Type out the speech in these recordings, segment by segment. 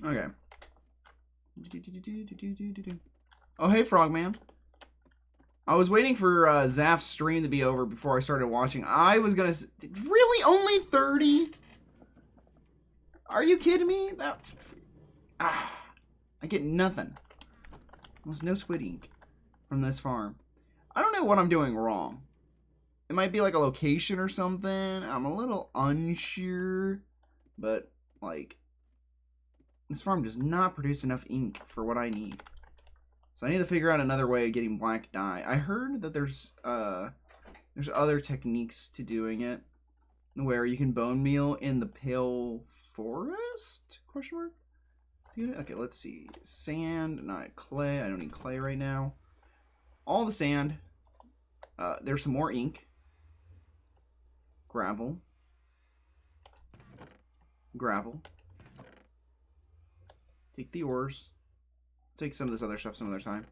Okay. Oh, hey, Frogman. I was waiting for Zaf's stream to be over before I started watching. I was gonna... Really? Only 30? Are you kidding me? That's... I get nothing. There's no squid ink from this farm. I don't know what I'm doing wrong. It might be like a location or something. I'm a little unsure. But, like... This farm does not produce enough ink for what I need. So I need to figure out another way of getting black dye. I heard that there's other techniques to doing it, where you can bone meal in the pale forest? Question mark? Okay, let's see. Sand, not clay. I don't need clay right now. All the sand. There's some more ink. Gravel. Gravel. Take the ores. Take some of this other stuff some other time.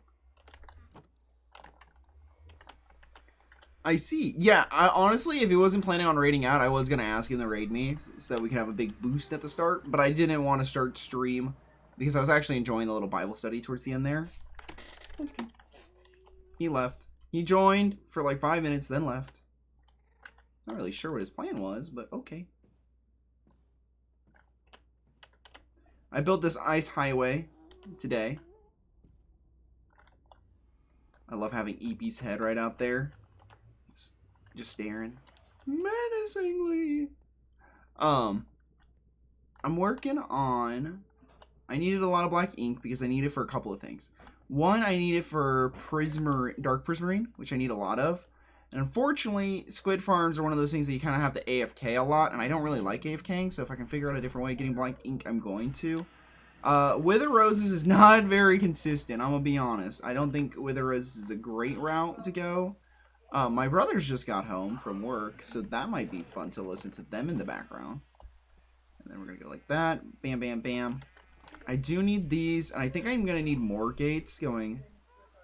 I see. Yeah, honestly, if he wasn't planning on raiding out, I was going to ask him to raid me so that we could have a big boost at the start. But I didn't want to start stream because I was actually enjoying the little Bible study towards the end there. Okay. He left. He joined for like 5 minutes, then left. Not really sure what his plan was, but okay. I built this ice highway today. I love having Eepy's head right out there. Just staring. Menacingly. I'm working on... I needed a lot of black ink because I need it for a couple of things. One, I need it for dark prismarine, which I need a lot of. And unfortunately, squid farms are one of those things that you kind of have to AFK a lot, and I don't really like AFKing, so if I can figure out a different way of getting black ink, I'm going to. Wither Roses is not very consistent, I'm gonna be honest. I don't think Wither Roses is a great route to go. My brothers just got home from work, so that might be fun to listen to them in the background. And then we're gonna go like that. Bam, bam, bam. I do need these, and I think I'm gonna need more gates going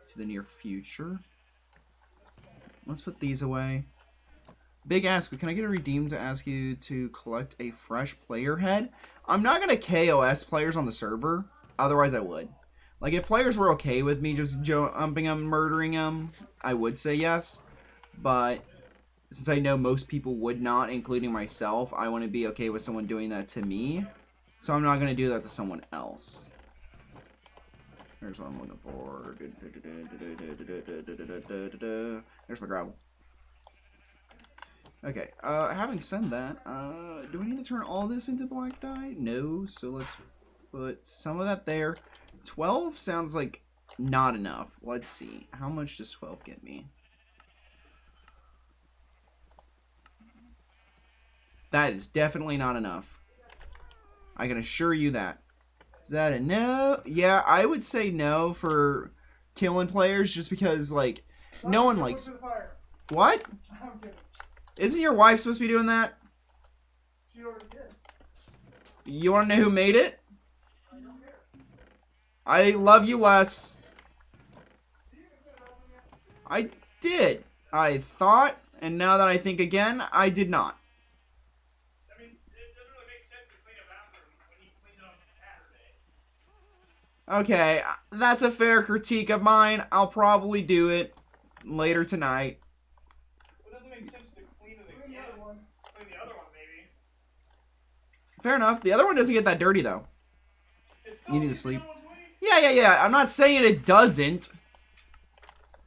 to the near future. Let's put these away. Big ask, can I get a redeem to ask you to collect a fresh player head? I'm not going to KOS players on the server. Otherwise, I would. Like, if players were okay with me just jumping them, murdering them, I would say yes. But since I know most people would not, including myself, I want to be okay with someone doing that to me. So I'm not going to do that to someone else. Here's what I'm looking for. There's my gravel. Okay, having said that, do we need to turn all this into black dye? No, so let's put some of that there. 12 sounds like not enough. Let's see. How much does 12 get me? That is definitely not enough. I can assure you that. Is that a no? Yeah, I would say no for killing players just because, like, no one likes... What? Isn't your wife supposed to be doing that? She already did. You want to know who made it? I love you less. I did. I thought, and now that I think again, I did not. I mean, it doesn't really make sense to clean a bathroom when you cleaned it on Saturday. Okay, that's a fair critique of mine. I'll probably do it later tonight. It doesn't make sense to clean it again. Clean the other one, maybe. Fair enough. The other one doesn't get that dirty, though. You need to sleep. Yeah. Yeah. I'm not saying it doesn't.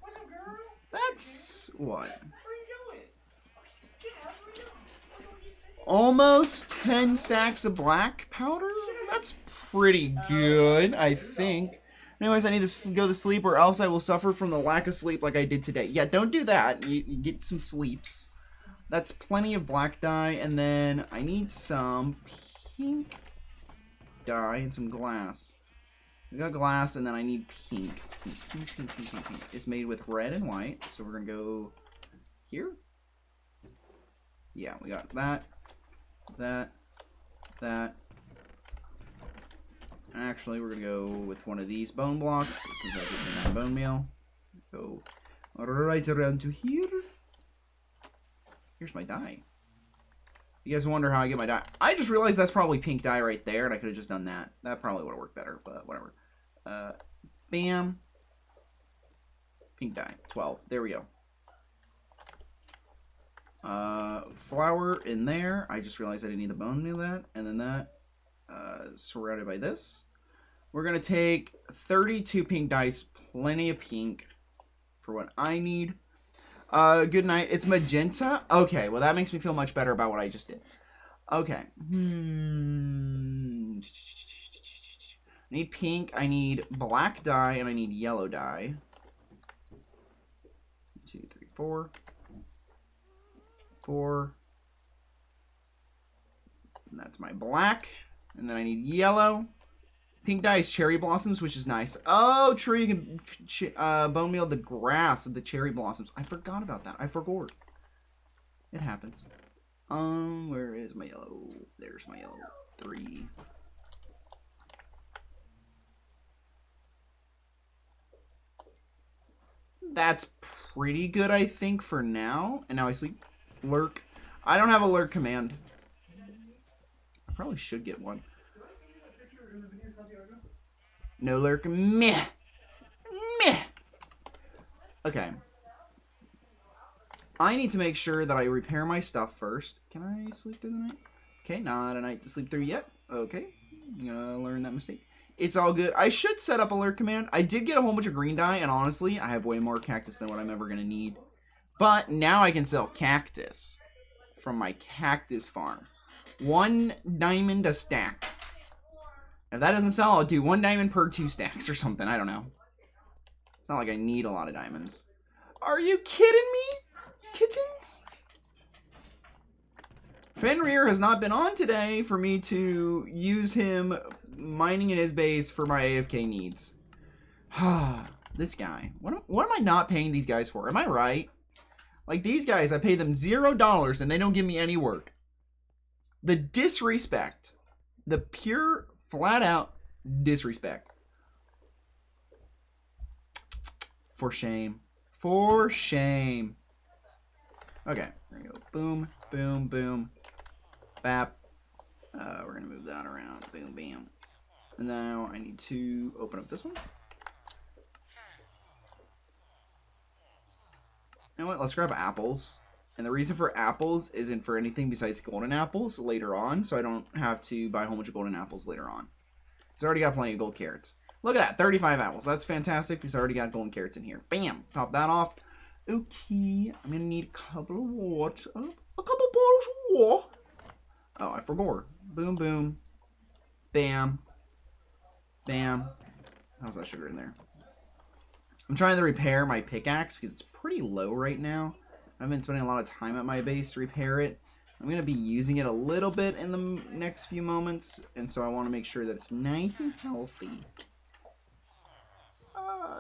What's up, girl? That's what? Where you going? Yeah, where you going? Almost 10 stacks of black powder? That's pretty good, I think. Anyways, I need to go to sleep or else I will suffer from the lack of sleep like I did today. Yeah, don't do that. You get some sleeps. That's plenty of black dye, and then I need some pink dye and some glass. We got glass, and then I need pink. Pink. It's made with red and white, so we're gonna go here. Yeah, we got that. Actually, we're gonna go with one of these bone blocks since that gives me 9 bone meal. Go right around to here. Here's my dye. You guys wonder how I get my dye. I just realized that's probably pink dye right there, and I could have just done that. That probably would have worked better, but whatever. Bam. Pink dye. 12. There we go. Flour in there. I just realized I didn't need the bone meal that. And then that surrounded by this. We're going to take 32 pink dice. Plenty of pink for what I need. Good night. It's magenta? Okay, well that makes me feel much better about what I just did. Okay. I need pink, I need black dye, and I need yellow dye. 2, 3, 4. 4. And that's my black. And then I need yellow. Pink dye is cherry blossoms, which is nice. Oh, true, you can bone meal the grass of the cherry blossoms. I forgot about that. I forgot. It happens. Where is my yellow? There's my yellow. 3. That's pretty good, I think, for now. And now I sleep. Lurk. I don't have a lurk command. I probably should get one. No lurk. Meh. Meh. Okay. I need to make sure that I repair my stuff first. Can I sleep through the night? Okay, not a night to sleep through yet. Okay. I'm gonna learn that mistake. It's all good. I should set up a lurk command. I did get a whole bunch of green dye, and honestly, I have way more cactus than what I'm ever gonna need. But now I can sell cactus from my cactus farm. 1 diamond a stack. If that doesn't sell, I'll do 1 diamond per 2 stacks or something. I don't know. It's not like I need a lot of diamonds. Are you kidding me? Kittens? Fenrir has not been on today for me to use him mining in his base for my AFK needs. This guy. What am I not paying these guys for? Am I right? Like, these guys, I pay them $0 and they don't give me any work. The disrespect. The pure, flat out disrespect. For shame. For shame. Okay, we're gonna go boom, boom, boom, bap. We're gonna move that around, boom, bam. And now I need to open up this one. You know what? Let's grab apples. And the reason for apples isn't for anything besides golden apples later on, so I don't have to buy a whole bunch of golden apples later on. Because I already got plenty of gold carrots. Look at that, 35 apples. That's fantastic because I already got golden carrots in here. Bam! Top that off. Okay, I'm gonna need a couple of water. A couple bottles of water. Oh, I forgot. Boom, boom. Bam. Bam. How's that sugar in there? I'm trying to repair my pickaxe because it's pretty low right now. I've been spending a lot of time at my base to repair it. I'm going to be using it a little bit in the next few moments, and so I want to make sure that it's nice and healthy.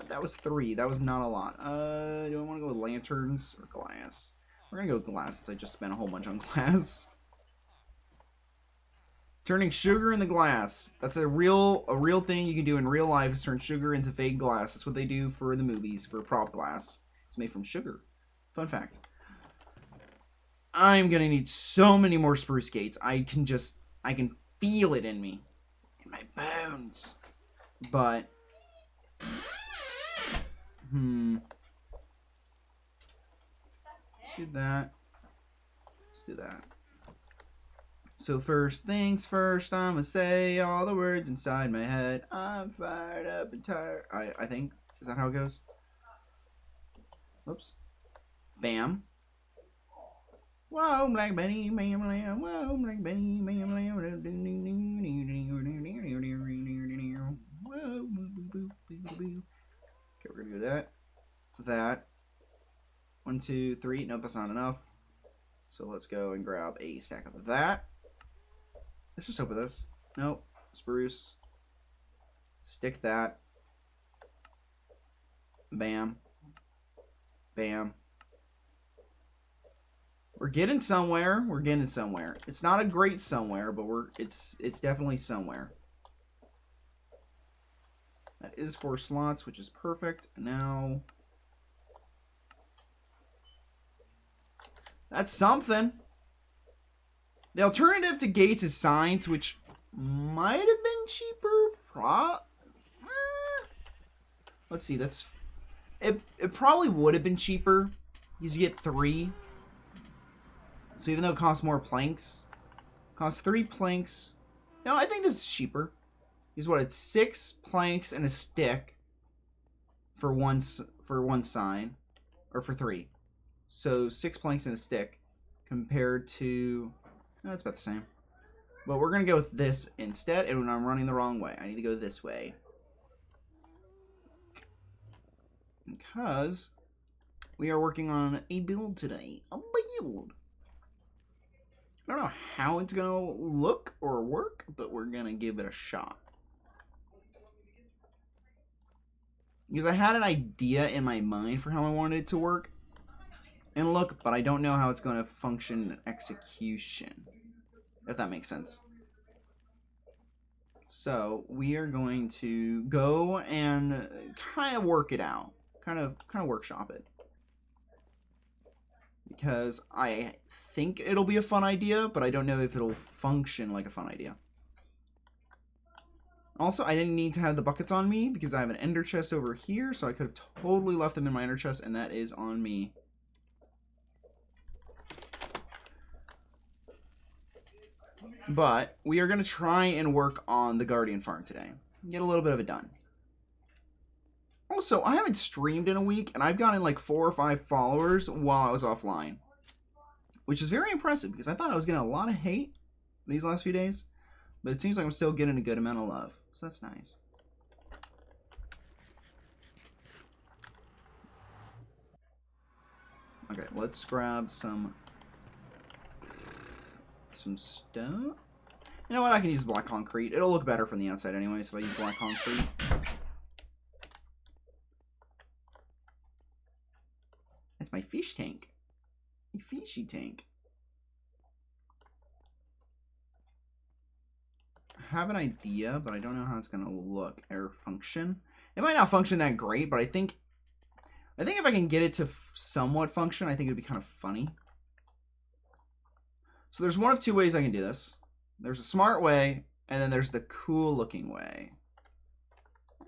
That was 3. That was not a lot. Do I want to go with lanterns or glass? We're going to go with glass since I just spent a whole bunch on glass. Turning sugar into glass. That's a real thing you can do in real life is turn sugar into fake glass. That's what they do for the movies, for prop glass. It's made from sugar. Fun fact. I'm going to need so many more spruce gates. I can feel it in me. In my bones. But let's do that. Let's do that. So first things first, I'm gonna say all the words inside my head. I'm fired up and tired. I think. Is that how it goes? Oops. Bam. Whoa, Black Betty, bam, lamb. Whoa, Black Betty, bam, lamb. Whoa, okay, we're gonna do that. That. 1, 2, 3. Nope, that's not enough. So let's go and grab a stack of that. Let's just open this. Nope. Spruce. Stick that. Bam. Bam. We're getting somewhere. We're getting somewhere. It's not a great somewhere, but it's definitely somewhere. That is 4 slots, which is perfect. And now that's something. The alternative to gates is signs, which might have been cheaper. Let's see, that's... It probably would have been cheaper, because you get 3. So even though it costs more planks, costs 3 planks. No, I think this is cheaper. Because what, it's 6 planks and a stick for one sign, or for 3. So 6 planks and a stick compared to... No, it's about the same. But we're going to go with this instead, and when I'm running the wrong way, I need to go this way. Because we are working on a build today. A build. I don't know how it's going to look or work, but we're going to give it a shot. Because I had an idea in my mind for how I wanted it to work and look, but I don't know how it's going to function in execution, if that makes sense. So we are going to go and kind of work it out, kind of workshop it, because I think it'll be a fun idea, but I don't know if it'll function like a fun idea. Also, I didn't need to have the buckets on me because I have an ender chest over here, so I could have totally left them in my ender chest, and that is on me. But we are going to try and work on the Guardian farm today. Get a little bit of it done. Also, I haven't streamed in a week, and I've gotten like 4 or 5 followers while I was offline. Which is very impressive, because I thought I was getting a lot of hate these last few days. But it seems like I'm still getting a good amount of love. So that's nice. Okay, let's grab some stone. You know what? I can use black concrete. It'll look better from the outside anyway, so if I use black concrete. That's my fish tank. A fishy tank. I have an idea, but I don't know how it's going to look or function. It might not function that great, but I think if I can get it to somewhat function, I think it would be kind of funny. So there's one of 2 ways I can do this. There's a smart way, and then there's the cool looking way.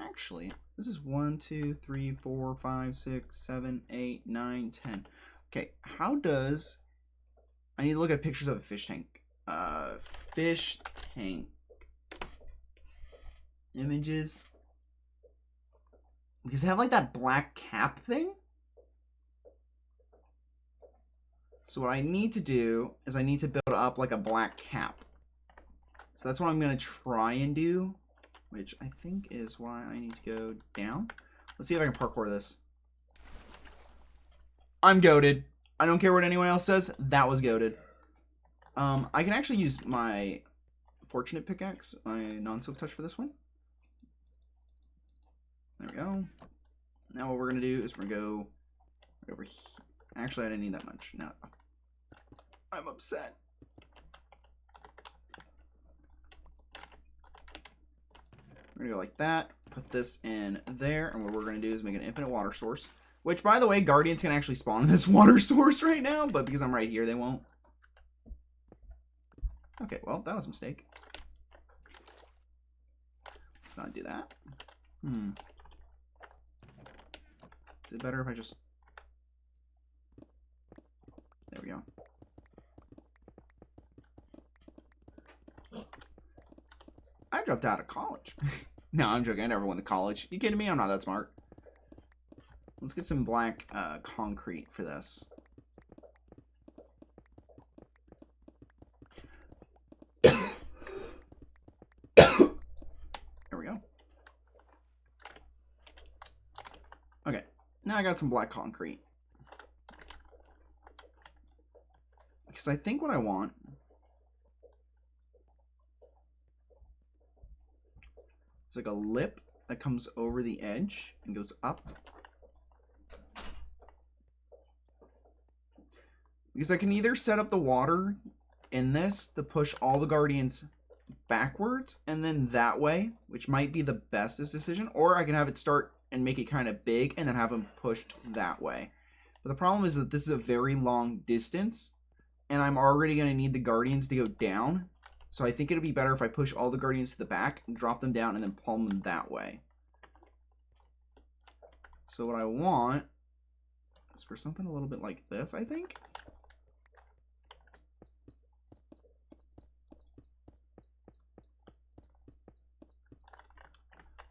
Actually, this is 1, 2, 3, 4, 5, 6, 7, 8, 9, 10. Okay, how does... I need to look at pictures of a fish tank. Fish tank. Images. Because they have like that black cap thing. So what I need to do is I need to build up like a black cap. So that's what I'm going to try and do, which I think is why I need to go down. Let's see if I can parkour this. I'm goated. I don't care what anyone else says. That was goated. I can actually use my fortunate pickaxe, my non-silk touch for this one. There we go. Now what we're going to do is we're going to go right over here. Actually, I didn't need that much. No. I'm upset. We're going to go like that. Put this in there. And what we're going to do is make an infinite water source. Which, by the way, guardians can actually spawn in this water source right now. But because I'm right here, they won't. Okay, well, that was a mistake. Let's not do that. Is it better if I just... There we go. I dropped out of college. No, I'm joking. I never went to college. You kidding me? I'm not that smart. Let's get some black concrete for this. There we go. Okay. Now I got some black concrete. Because I think what I want is like a lip that comes over the edge and goes up. Because I can either set up the water in this to push all the guardians backwards and then that way, which might be the bestest decision, or I can have it start and make it kind of big and then have them pushed that way. But the problem is that this is a very long distance and I'm already going to need the guardians to go down. So I think it'll be better if I push all the guardians to the back, drop them down, and then palm them that way. So what I want is for something a little bit like this, I think.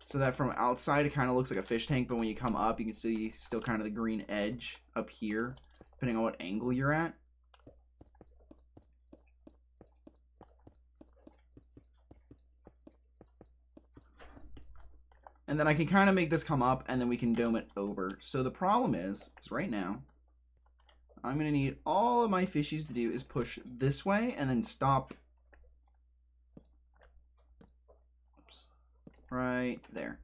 So that from outside, it kind of looks like a fish tank, but when you come up, you can see still kind of the green edge up here, depending on what angle you're at. And then I can kind of make this come up, and then we can dome it over. So the problem is right now, I'm going to need all of my fishies to do is push this way, and then stop. Oops. Right there.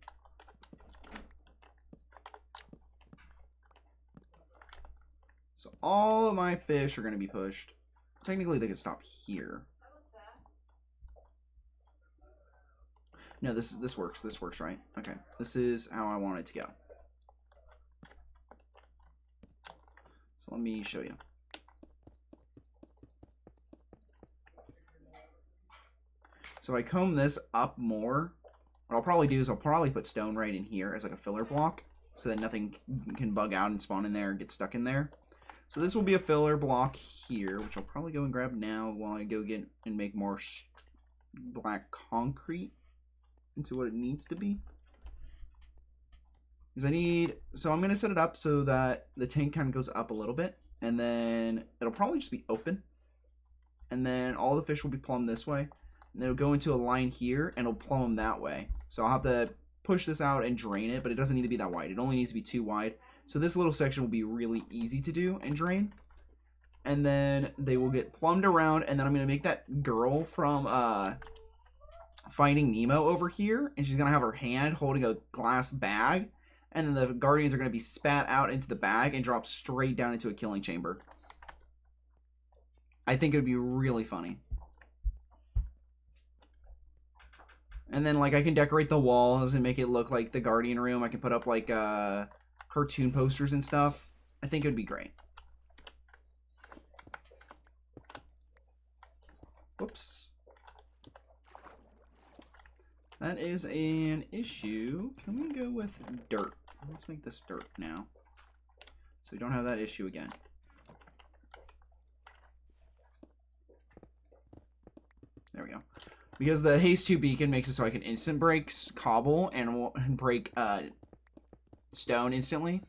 So all of my fish are going to be pushed. Technically, they could stop here. No, this works. This works, right? Okay. This is how I want it to go. So let me show you. So if I comb this up more, what I'll probably do is I'll probably put stone right in here as like a filler block so that nothing can bug out and spawn in there and get stuck in there. So this will be a filler block here, which I'll probably go and grab now while I go get and make more black concrete into what it needs to be. Because so I'm going to set it up so that the tank kind of goes up a little bit, and then it'll probably just be open. And then all the fish will be plumbed this way, and it'll go into a line here, and it'll plumb them that way. So I'll have to push this out and drain it, but it doesn't need to be that wide. It only needs to be too wide. So this little section will be really easy to do and drain. And then they will get plumbed around, and then I'm going to make that girl from Finding Nemo over here, and she's going to have her hand holding a glass bag, and then the guardians are going to be spat out into the bag and drop straight down into a killing chamber. I think it would be really funny. And then, like, I can decorate the walls and make it look like the guardian room. I can put up, like, cartoon posters and stuff. I think it would be great. Whoops. That is an issue. Can we go with dirt? Let's make this dirt now, so we don't have that issue again. There we go. Because the haste 2 beacon makes it so I can instant break cobble and break stone instantly.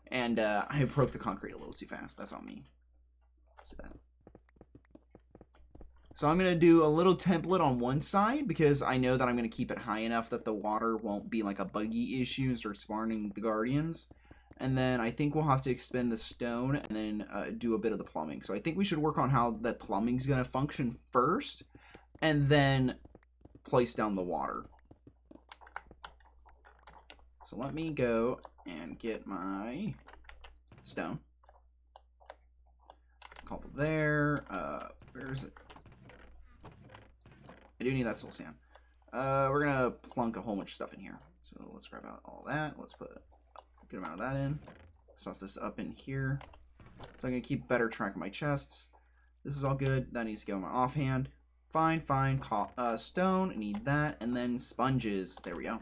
And I broke the concrete a little too fast. That's on me. So I'm going to do a little template on one side because I know that I'm going to keep it high enough that the water won't be like a buggy issue and start spawning the guardians. And then I think we'll have to expend the stone and then do a bit of the plumbing. So I think we should work on how the plumbing's going to function first and then place down the water. So let me go and get my stone. Couple there. Where is it? I do need that soul sand. We're gonna plunk a whole bunch of stuff in here. So let's grab out all that. Let's put a good amount of that in. Toss this up in here. So I'm gonna keep better track of my chests. This is all good. That needs to go in my offhand. Fine. Stone, I need that. And then sponges. There we go.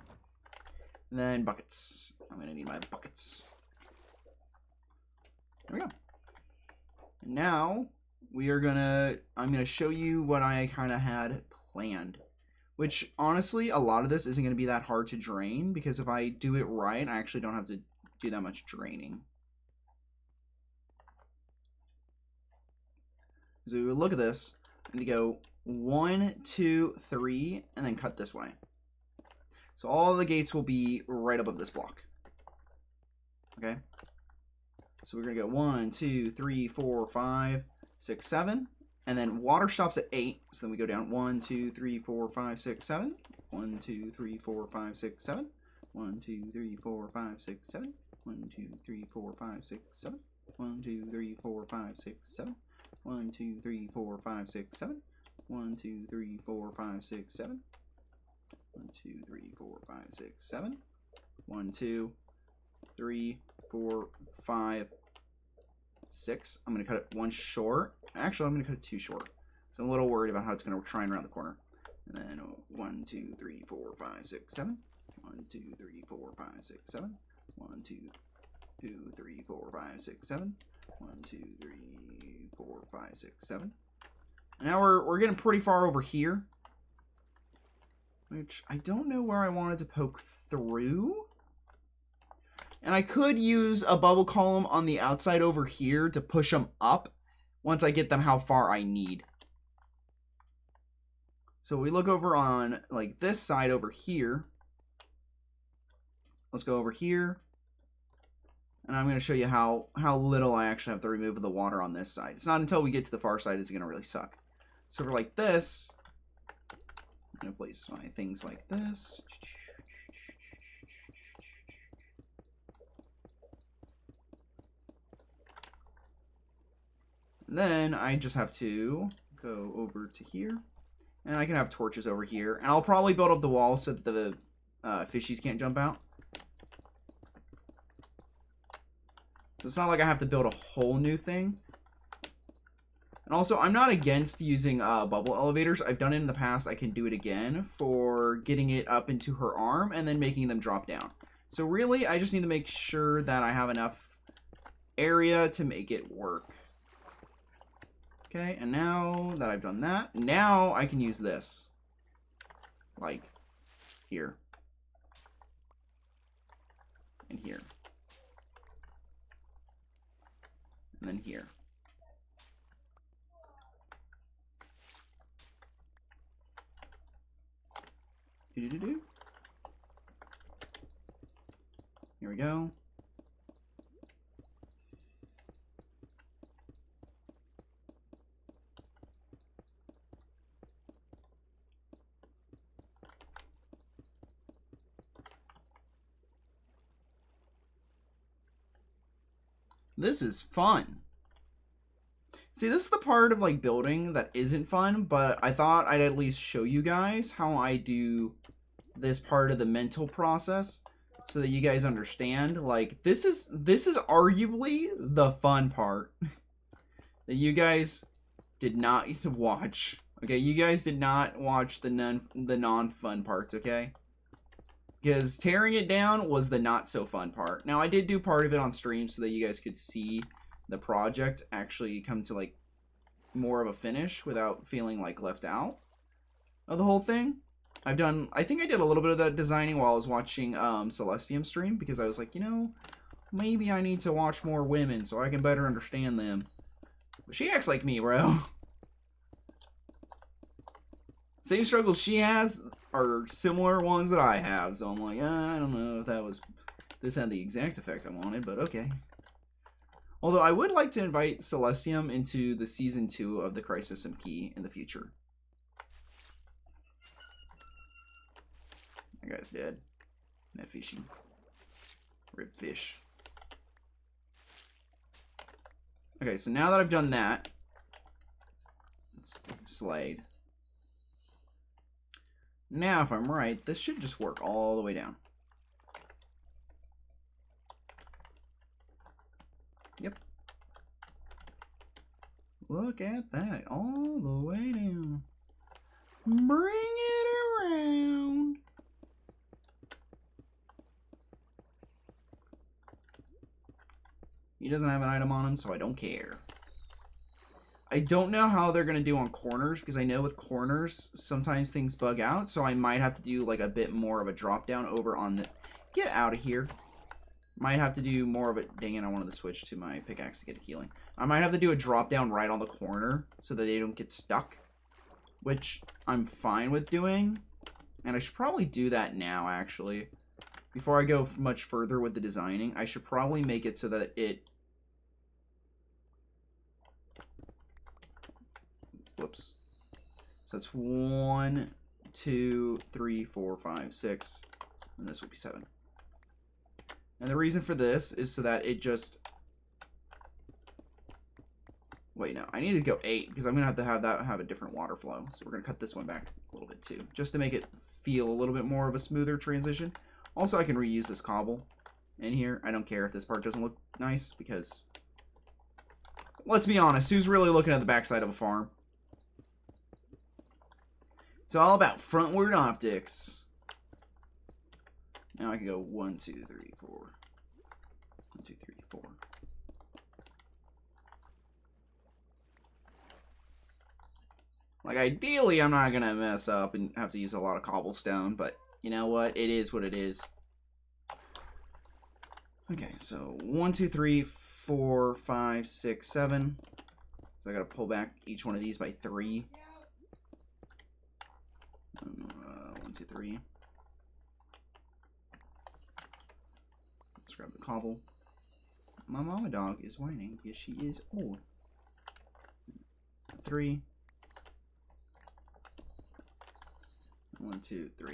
And then buckets. I'm gonna need my buckets. There we go. Now I'm gonna show you what I kind of had planned, which honestly a lot of this isn't going to be that hard to drain because if I do it right I actually don't have to do that much draining. So look at this, I'm going to go 1 2 3 and then cut this way, so all the gates will be right above this block. Okay, so we're gonna go 1 2 3 4 5 6 7. And then water stops at 8, so then we go down 1 2 3 4 5 6 7. 1 2 3 4 5 6 7. 1 2 3 4 5 6 7. 1 2 3 4 5 6 7. 1 2 3 4 5 6 7. 1 2 3 4 5 6 7. 1 2 3 4 5 6 7. 1 2 3 4 5 6 7. 1 2 3 4 5 6. I'm going to cut it 1 short. Actually, I'm going to cut it 2 short. So I'm a little worried about how it's going to try and round the corner. And then 1, 2, 3, 4, 5, 6, 7. 1, 2, 3, 4, 5, 6, 7. 1, 2, 3, 4, 5, 6, 7. 1, 2, 3, 4, 5, 6, 7. And now we're getting pretty far over here. Which I don't know where I wanted to poke through. And I could use a bubble column on the outside over here to push them up once I get them how far I need. So we look over on like this side over here. Let's go over here. And I'm going to show you how little I actually have to remove the water on this side. It's not until we get to the far side is it going to really suck. So over like this, I'm going to place my things like this. And then I just have to go over to here. And I can have torches over here. And I'll probably build up the wall so that the fishies can't jump out. So it's not like I have to build a whole new thing. And also, I'm not against using bubble elevators. I've done it in the past. I can do it again for getting it up into her arm and then making them drop down. So really, I just need to make sure that I have enough area to make it work. Okay, and now that I've done that, now I can use this. Like, here. And here. And then here. Do-do-do-do. Here we go. This is fun. See, this is the part of like building that isn't fun, but I thought I'd at least show you guys how I do this part of the mental process so that you guys understand. Like this is arguably the fun part that you guys did not watch. Okay, you guys did not watch the non-fun parts, okay? Because tearing it down was the not so fun part. Now I did do part of it on stream so that you guys could see the project actually come to like more of a finish without feeling like left out of the whole thing. I think I did a little bit of that designing while I was watching ChristSMP stream, because I was like, you know, maybe I need to watch more women so I can better understand them. But she acts like me, bro. Same struggles she has are similar ones that I have, so I'm like, I don't know if this had the exact effect I wanted, but okay. Although I would like to invite ChristSMP into the season 2 of the ChristSMP in the future. That guy's dead. That fishy. Rip fish. Okay, so now that I've done that, let's slide. Now, if I'm right, this should just work all the way down. Yep. Look at that, all the way down. Bring it around. He doesn't have an item on him, so I don't care. I don't know how they're going to do on corners, because I know with corners, sometimes things bug out, so I might have to do like a bit more of a drop down over on the... Get out of here. Might have to do more of it. Dang it, I wanted to switch to my pickaxe to get healing. I might have to do a drop down right on the corner so that they don't get stuck, which I'm fine with doing. And I should probably do that now, actually. Before I go much further with the designing, I should probably make it so that it... Whoops. So that's 1, 2, 3, 4, 5, 6, and this would be 7. And the reason for this is so that it just... Wait, no. I need to go 8, because I'm going to have a different water flow. So we're going to cut this one back a little bit too, just to make it feel a little bit more of a smoother transition. Also, I can reuse this cobble in here. I don't care if this part doesn't look nice, because let's be honest, who's really looking at the backside of a farm? It's all about frontward optics. Now I can go 1, 2, 3, 4. 1, 2, 3, 4. Like, ideally, I'm not gonna mess up and have to use a lot of cobblestone, but you know what? It is what it is. Okay, so 1, 2, 3, 4, 5, 6, 7. So I gotta pull back each one of these by 3. 1, 2, 3. Let's grab the cobble. My mama dog is whining because she is old. 3. 1, 2, 3.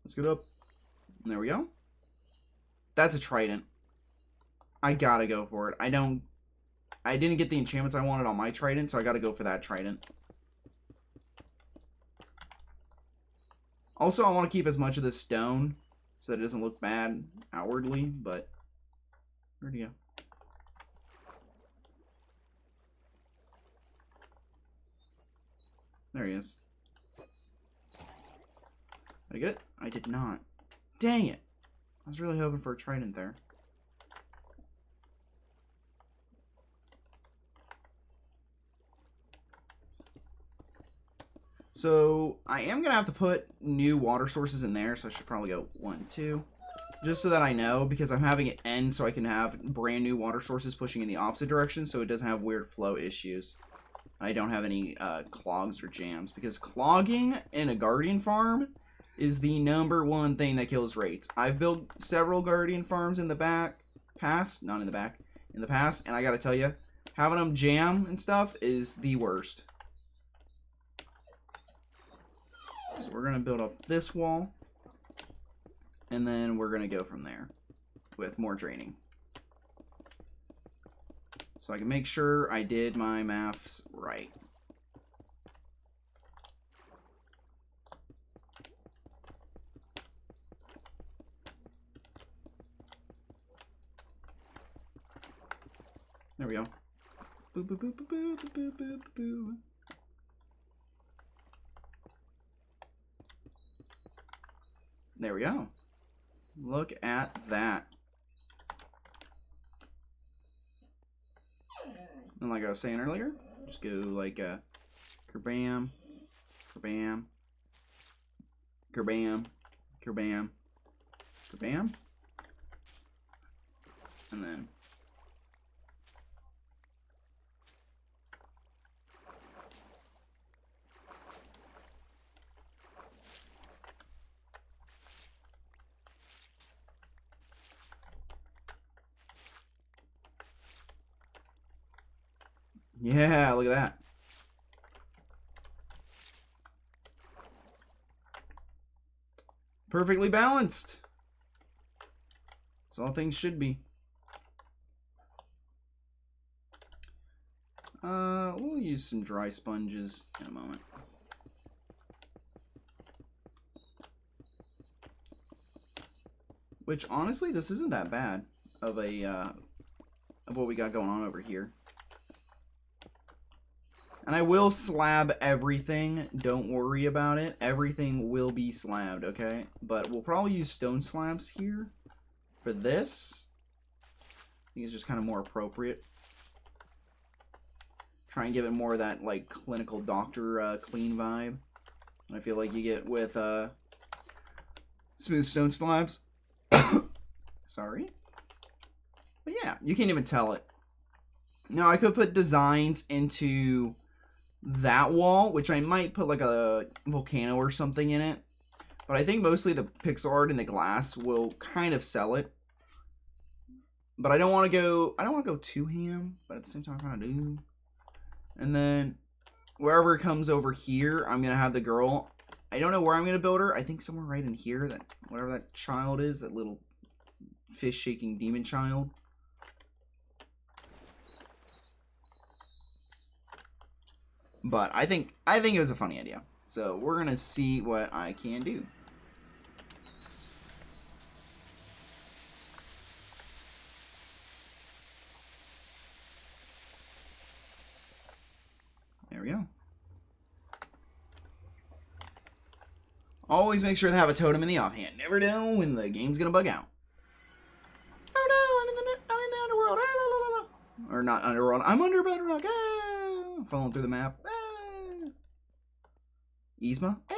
Let's get up. There we go. That's a trident. I gotta go for it. I didn't get the enchantments I wanted on my trident, so I gotta go for that trident. Also, I want to keep as much of this stone so that it doesn't look bad outwardly, but where'd he go? There he is. Did I get it? I did not. Dang it. I was really hoping for a trident there. So, I am going to have to put new water sources in there, so I should probably go 1, 2. Just so that I know, because I'm having it end so I can have brand new water sources pushing in the opposite direction, so it doesn't have weird flow issues. I don't have any clogs or jams, because clogging in a guardian farm is the #1 thing that kills rates. I've built several guardian farms in the past, and I gotta tell you, having them jam and stuff is the worst. So we're gonna build up this wall, and then we're gonna go from there with more draining. So I can make sure I did my maths right. There we go. Boo, boo, boo, boo, boo, boo, boo, boo. There we go. Look at that. And like I was saying earlier, just go like kerbam, kerbam, kerbam, kerbam, kerbam, and then yeah, look at that. Perfectly balanced. That's all things should be. We'll use some dry sponges in a moment. Which, honestly, this isn't that bad of a, of what we got going on over here. And I will slab everything. Don't worry about it. Everything will be slabbed, okay? But we'll probably use stone slabs here for this. I think it's just kind of more appropriate. Try and give it more of that, like, clinical doctor clean vibe. I feel like you get with smooth stone slabs. Sorry. But yeah, you can't even tell it. Now, I could put designs into that wall, which I might put like a volcano or something in it. But I think mostly the pixel art and the glass will kind of sell it. But I don't want to go too ham, but at the same time I kind of do. And then wherever it comes over here, I'm going to have the girl. I don't know where I'm going to build her. I think somewhere right in here, that whatever that child is, that little fish shaking demon child. But I think it was a funny idea. So we're gonna see what I can do. Always make sure to have a totem in the offhand. Never know when the game's gonna bug out. Oh no, I'm in the underworld. Ah, la, la, la, la. Or not underworld. I'm under bedrock. Ah, falling through the map. Ah. Yzma. Hey.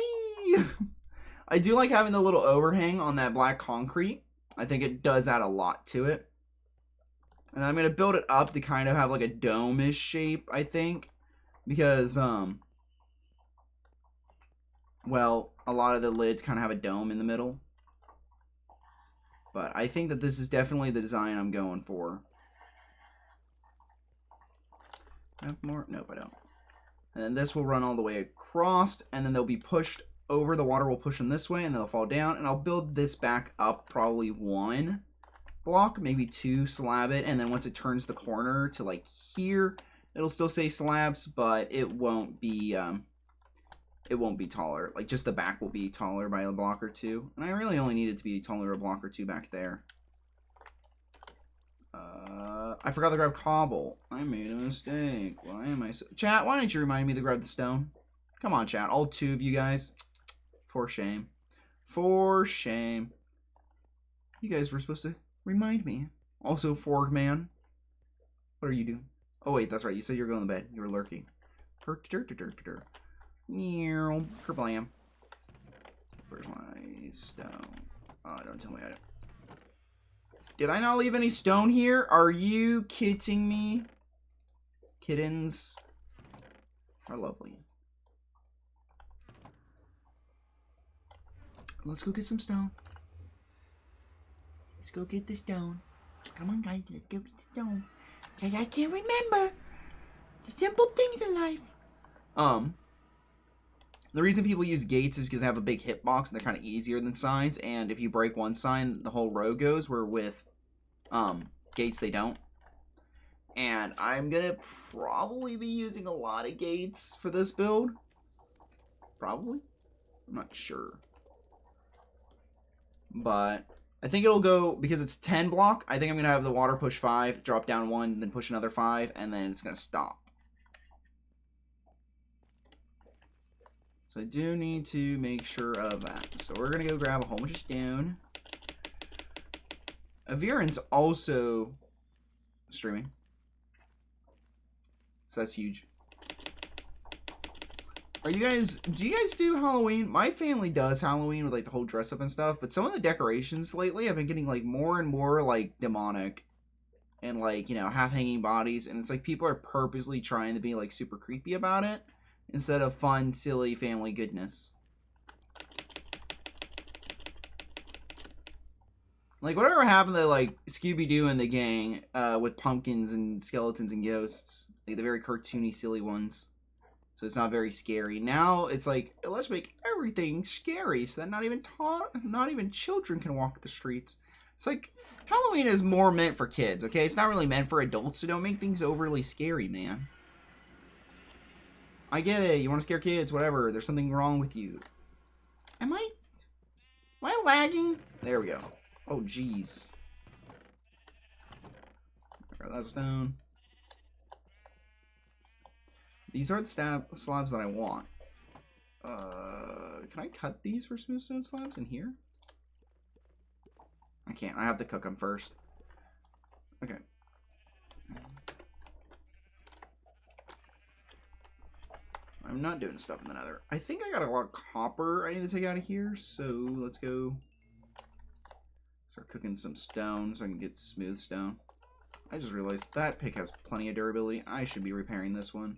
I do like having the little overhang on that black concrete. I think it does add a lot to it. And I'm gonna build it up to kind of have like a dome-ish shape, I think. Because, well, a lot of the lids kind of have a dome in the middle. But I think that this is definitely the design I'm going for. I have more? Nope, I don't. And then this will run all the way across, and then they'll be pushed over. The water will push them this way, and they'll fall down. And I'll build this back up probably 1 block, maybe 2, slab it. And then once it turns the corner to like here, it'll still say slabs, but it won't be taller. Like, just the back will be taller by a block or 2. And I really only need it to be taller a block or 2 back there. I forgot to grab cobble. I made a mistake. Why am I so... Chat, why don't you remind me to grab the stone? Come on, chat. All 2 of you guys. For shame. For shame. You guys were supposed to remind me. Also, Forg Man. What are you doing? Oh, wait, that's right. You said you were going to bed. You were lurking. Meow. Kerblam. Where's my stone? Oh, don't tell me I don't. Did I not leave any stone here? Are you kidding me? Kittens are lovely. Let's go get some stone. Let's go get the stone. Come on, guys. Let's go get the stone. Because I can't remember the simple things in life. The reason people use gates is because they have a big hitbox and they're kind of easier than signs. And if you break one sign, the whole row goes. Where with gates, they don't. And I'm going to probably be using a lot of gates for this build. Probably. I'm not sure. But I think it'll go, because it's 10 block, I think I'm going to have the water push 5, drop down 1, then push another 5, and then it's going to stop. So I do need to make sure of that. So we're going to go grab a whole bunch of stone. Aviran's also streaming. So that's huge. Do you guys do Halloween? My family does Halloween with like the whole dress up and stuff, but some of the decorations lately have been getting like more and more like demonic and like, you know, half hanging bodies, and it's like people are purposely trying to be like super creepy about it instead of fun, silly family goodness. Like whatever happened to like Scooby-Doo and the gang with pumpkins and skeletons and ghosts, like the very cartoony, silly ones. So it's not very scary. Now it's like, let's make everything scary so that not even children can walk the streets. It's like Halloween is more meant for kids, okay? It's not really meant for adults, so don't make things overly scary, man. I get it. You want to scare kids, whatever. There's something wrong with you. Am I lagging? There we go. Oh, jeez. Grab that stone. These are the slabs that I want. Can I cut these for smooth stone slabs in here? I can't. I have to cook them first. Okay. I'm not doing stuff in the nether. I think I got a lot of copper I need to take out of here, so let's go start cooking some stone so I can get smooth stone. I just realized that pick has plenty of durability. I should be repairing this one.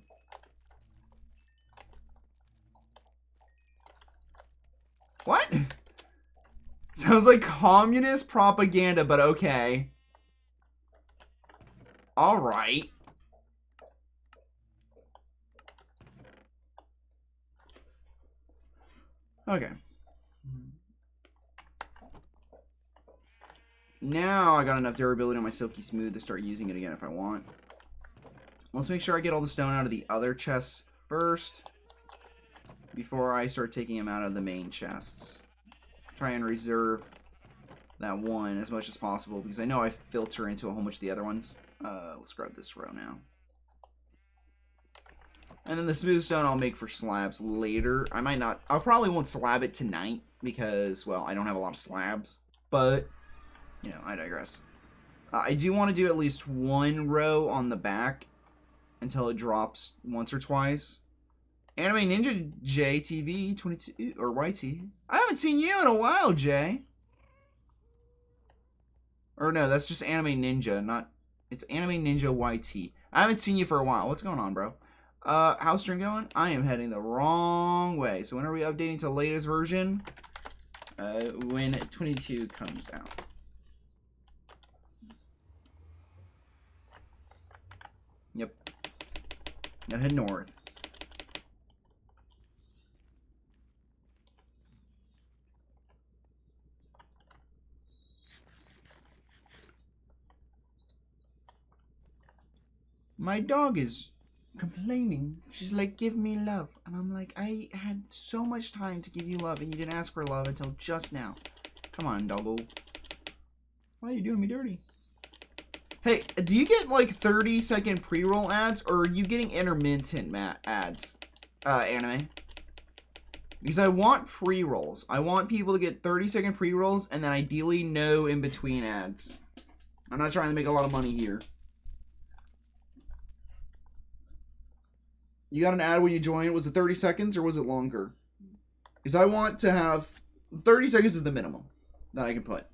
What? Sounds like communist propaganda, but okay. Alright. Okay. Now I got enough durability on my silky smooth to start using it again if I want. Let's make sure I get all the stone out of the other chests first before I start taking them out of the main chests. Try and reserve that one as much as possible because I know I filter into a whole bunch of the other ones. Let's grab this row now. And then the smooth stone I'll make for slabs later. I might not. I probably won't slab it tonight because, well, I don't have a lot of slabs. But, you know, I digress. I do want to do at least one row on the back until it drops once or twice. Anime Ninja JTV 22 or YT. I haven't seen you in a while, Jay. Or no, that's just Anime Ninja, not. It's Anime Ninja YT. I haven't seen you for a while. What's going on, bro? How's stream going? I am heading the wrong way. So when are we updating to the latest version? When 22 comes out. Yep. Gotta head north. My dog is complaining. She's like, give me love. And I'm like, I had so much time to give you love and you didn't ask for love until just now. Come on, doggo. Why are you doing me dirty? Hey, do you get like 30-second pre-roll ads or are you getting intermittent ads, anime? Because I want pre-rolls. I want people to get 30-second pre-rolls and then ideally no in-between ads. I'm not trying to make a lot of money here. You got an ad when you join. Was it 30 seconds or was it longer? Because I want to have 30 seconds is the minimum that I can put,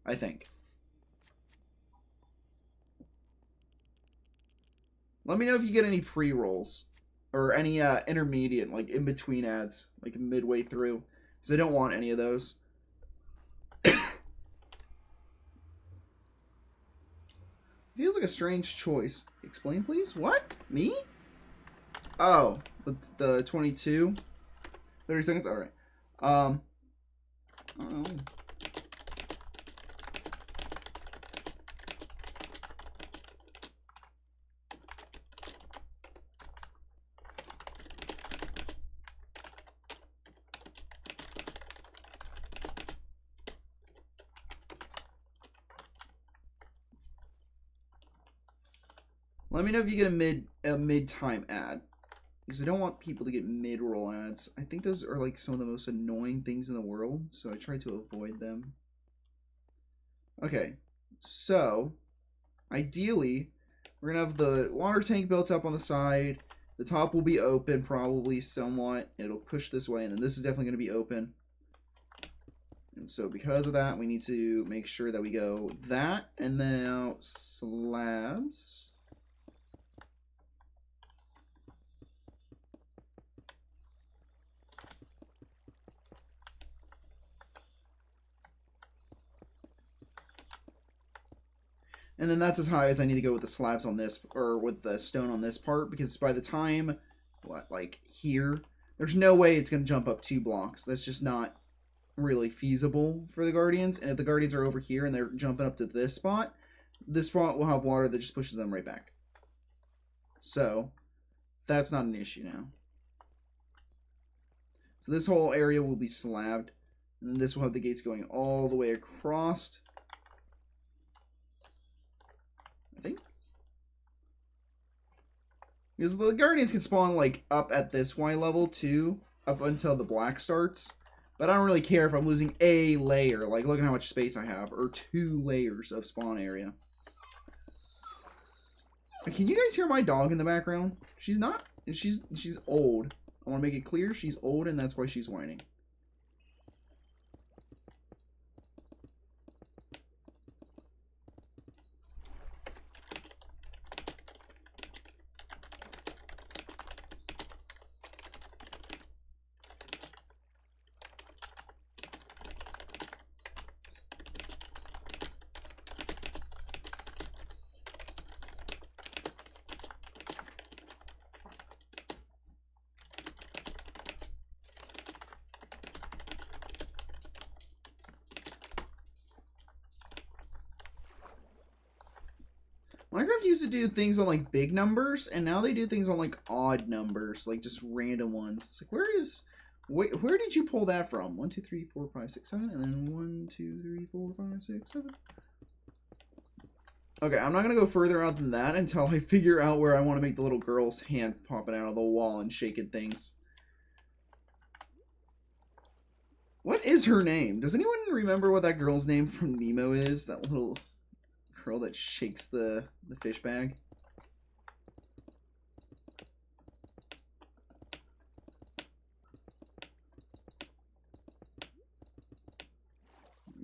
I think. Let me know if you get any pre-rolls or any intermediate, like in between ads, like midway through, because I don't want any of those. Feels like a strange choice. Explain, please. What? Me? Oh, the 22, 30 seconds. All right. Oh. Let me know if you get a mid-time ad. Because I don't want people to get mid-roll ads. I think those are like some of the most annoying things in the world, so I try to avoid them. Okay, so ideally, we're gonna have the water tank built up on the side. The top will be open, probably somewhat. It'll push this way, and then this is definitely gonna be open. And so because of that, we need to make sure that we go that, and now slabs. And then that's as high as I need to go with the slabs on this, or with the stone on this part, because by the time, like here, there's no way it's going to jump up 2 blocks. That's just not really feasible for the Guardians. And if the Guardians are over here and they're jumping up to this spot will have water that just pushes them right back. So, that's not an issue now. So this whole area will be slabbed, and this will have the gates going all the way across. Because the Guardians can spawn, like, up at this Y level, too, up until the black starts. But I don't really care if I'm losing a layer. Like, look at how much space I have. Or 2 layers of spawn area. Can you guys hear my dog in the background? She's not... She's old. I want to make it clear, she's old, and that's why she's whining. Minecraft used to do things on like big numbers, and now they do things on like odd numbers, like just random ones. It's like, where did you pull that from? 1, 2, 3, 4, 5, 6, 7, and then 1, 2, 3, 4, 5, 6, 7. Okay, I'm not gonna go further out than that until I figure out where I want to make the little girl's hand popping out of the wall and shaking things. What is her name? Does anyone remember what that girl's name from Nemo is? That little girl that shakes the fish bag?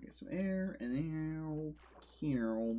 Get some air and then here.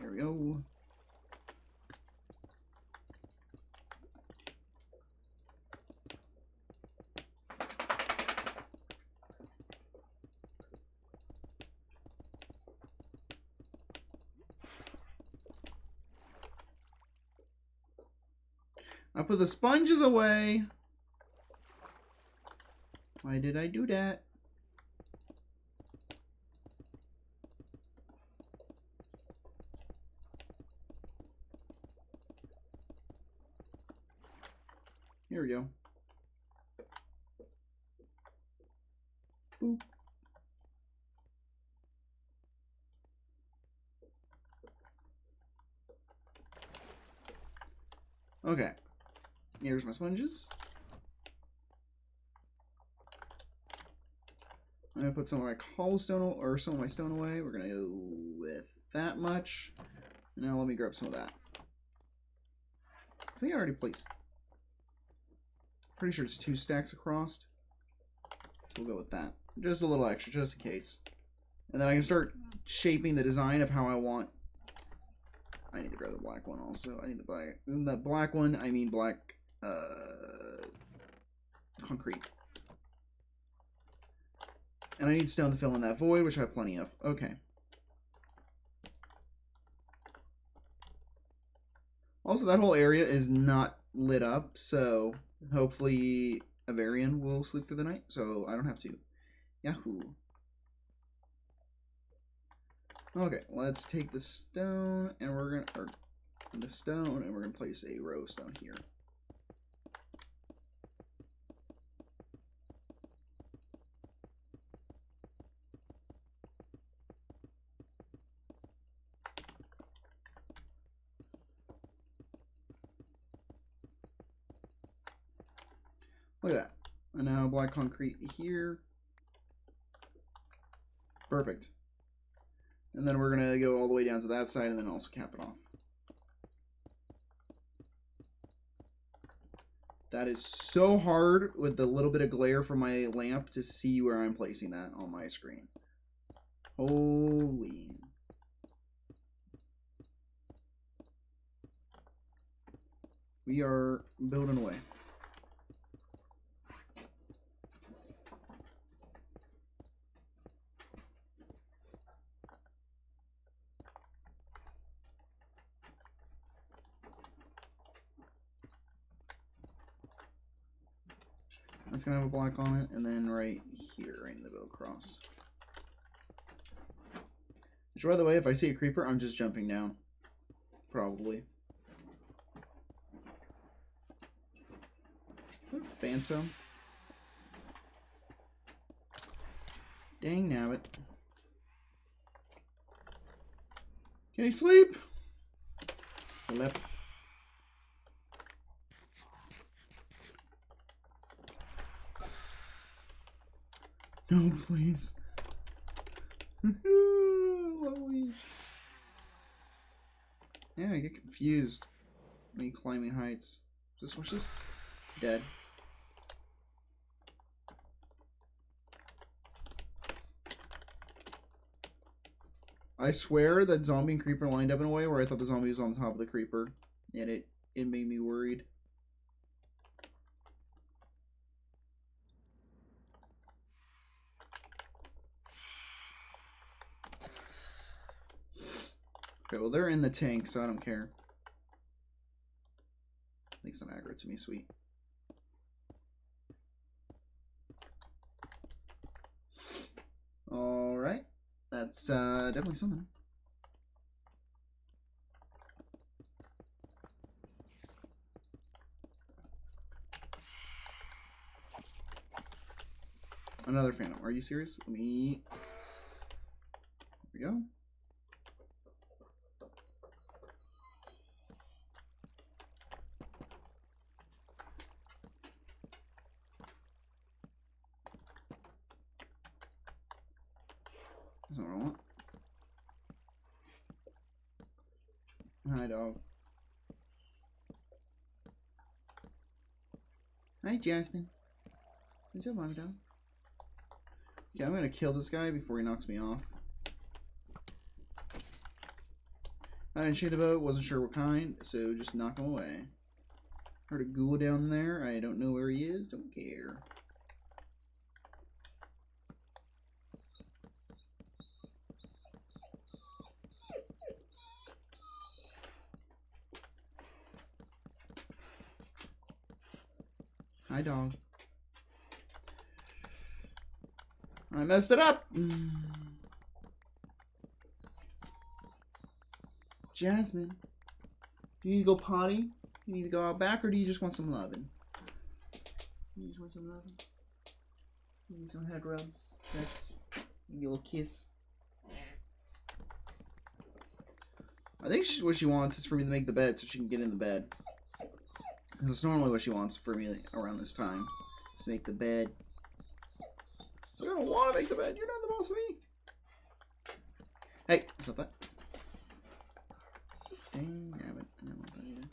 There we go. I put the sponges away. Why did I do that? Here we go. Boop. Okay. Here's my sponges. I'm gonna put some of my cobblestone or some of my stone away. We're gonna go with that much. Now let me grab some of that. I think I already placed. Pretty sure it's 2 stacks across. So we'll go with that. Just a little extra, just in case. And then I can start shaping the design of how I want. I need to grab the black one also. I need the black. The black one, I mean black concrete. And I need stone to fill in that void, which I have plenty of. Okay. Also, that whole area is not lit up, so hopefully a Varian will sleep through the night, so I don't have to. Yahoo. Okay, let's take the stone, and we're gonna, or the stone, and we're gonna place a row stone here. Look at that. And now black concrete here. Perfect. And then we're going to go all the way down to that side and then also cap it off. That is so hard with the little bit of glare from my lamp to see where I'm placing that on my screen. Holy. We are building away. It's gonna have a block on it, and then right here, right in the middle cross. Which, by the way, if I see a creeper, I'm just jumping down. Probably. Phantom. Dang nabbit. Can he sleep? Slip. No, please. Yeah, I get confused. Me climbing heights. Just watch this. Dead. I swear that zombie and creeper lined up in a way where I thought the zombie was on top of the creeper. And it made me worried. Okay, well they're in the tank, so I don't care. Makes them aggro to me, sweet. Alright. That's definitely something. Another phantom. Are you serious? Let me... There we go. That's not what I want. Hi, dog. Hi, Jasmine. Is your mommy dog? Okay, I'm gonna kill this guy before he knocks me off. I didn't shoot about, wasn't sure what kind, so just knock him away. Heard a ghoul down there. I don't know where he is. Don't care. Hi, dog. I messed it up. Jasmine, do you need to go potty? You need to go out back, or do you just want some loving? You just want some loving? You need some head rubs? Maybe a little kiss. I think what she wants is for me to make the bed so she can get in the bed. Because it's normally what she wants for me around this time. Is to make the bed. So I don't want to make the bed. You're not the boss of me. Hey, stop that. Dang, damn it. I don't want that either.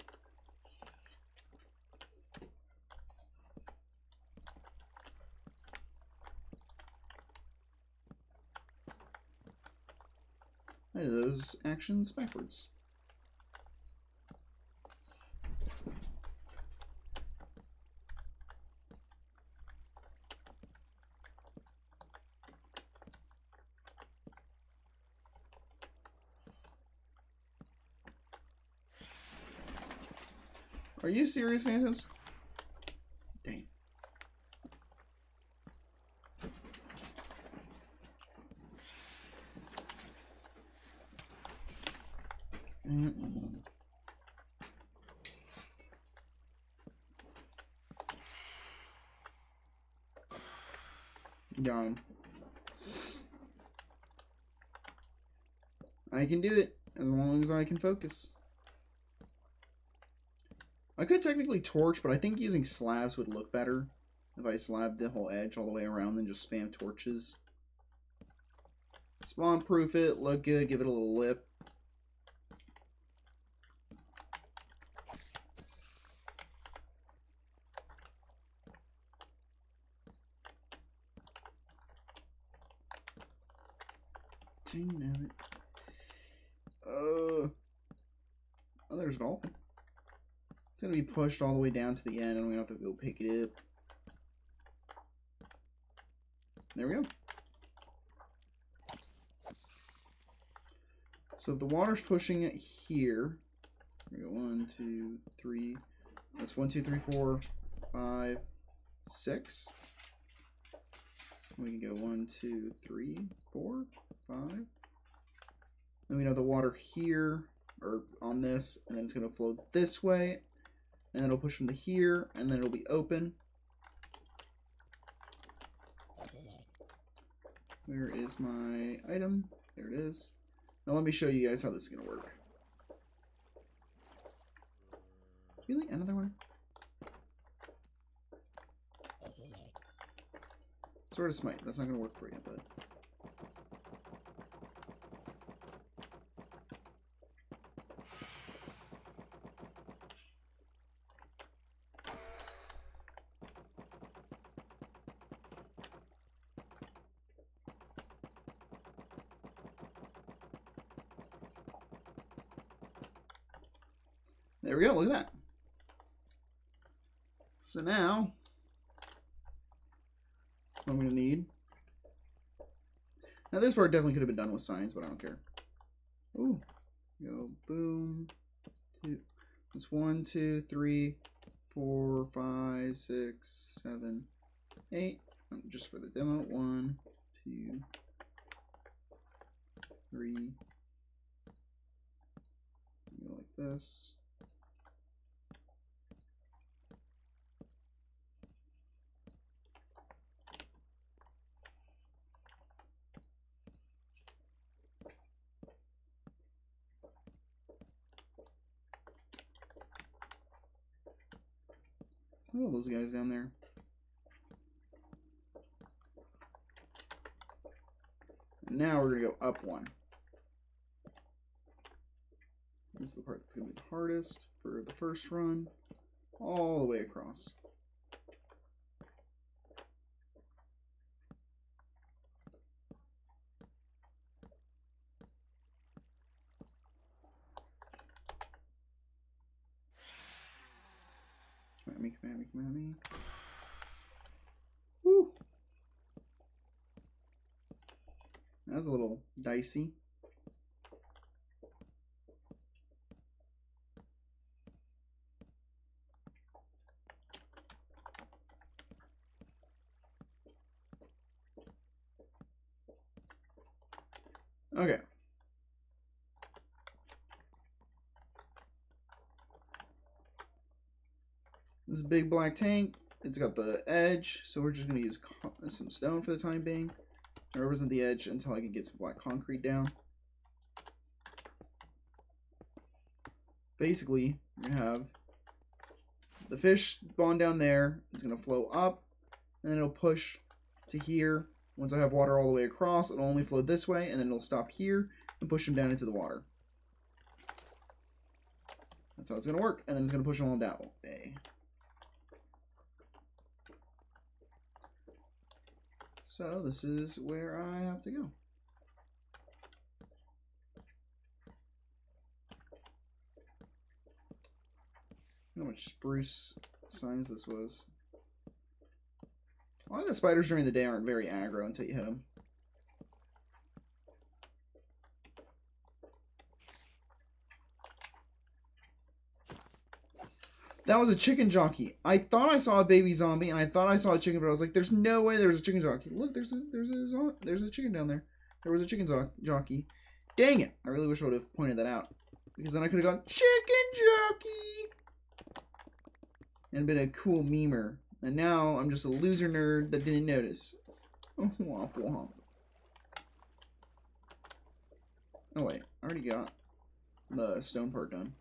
I do those actions backwards. Are you serious, Phantoms? Dang. Gone. I can do it as long as I can focus. I could technically torch, but I think using slabs would look better if I slabbed the whole edge all the way around than just spam torches. Spawn proof it, look good, give it a little lip. Damn it. Oh, there's an open. It's gonna be pushed all the way down to the end, and we have to go pick it up. There we go. So if the water's pushing it here, we go 1, 2, 3. That's 1, 2, 3, 4, 5, 6. We can go 1, 2, 3, 4, 5. Then we have the water here, or on this, and then it's going to flow this way, and then it'll push from the here, and then it'll be open. Where is my item? There it is. Now let me show you guys how this is going to work. Really? Another one? Sword of Smite. That's not going to work for you, but... There we go. Look at that. So now, what I'm going to need. Now this part definitely could have been done with science, but I don't care. Ooh. Go boom. It's 1, 2, 3, 4, 5, 6, 7, 8. Just for the demo. 1, 2, 3. Go like this. Oh, those guys down there. Now we're going to go up 1. This is the part that's going to be the hardest for the first run, all the way across. Come at me. Woo! That's a little dicey. Okay. This big black tank, it's got the edge, so we're just going to use some stone for the time being. And represent the edge until I can get some black concrete down. Basically, you're going to have the fish spawn down there. It's going to flow up, and then it'll push to here. Once I have water all the way across, it'll only flow this way, and then it'll stop here and push them down into the water. That's how it's going to work, and then it's going to push them all that way. So this is where I have to go. How much spruce signs this was. A lot of the spiders during the day aren't very aggro until you hit them. That was a chicken jockey. I thought I saw a baby zombie, and I thought I saw a chicken, but I was like, "There's no way there was a chicken jockey." Look, there's a chicken down there. There was a chicken jockey. Dang it! I really wish I would have pointed that out, because then I could have gone chicken jockey and been a cool memer. And now I'm just a loser nerd that didn't notice. Oh, womp womp. Oh wait, I already got the stone part done.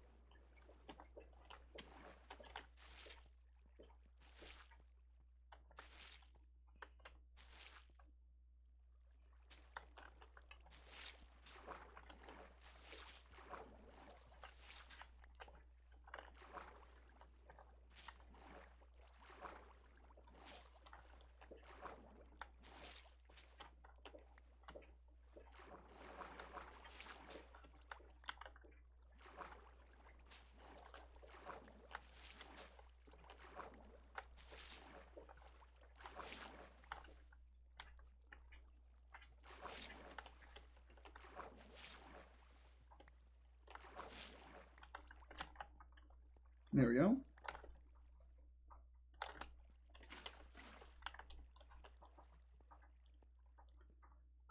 There we go.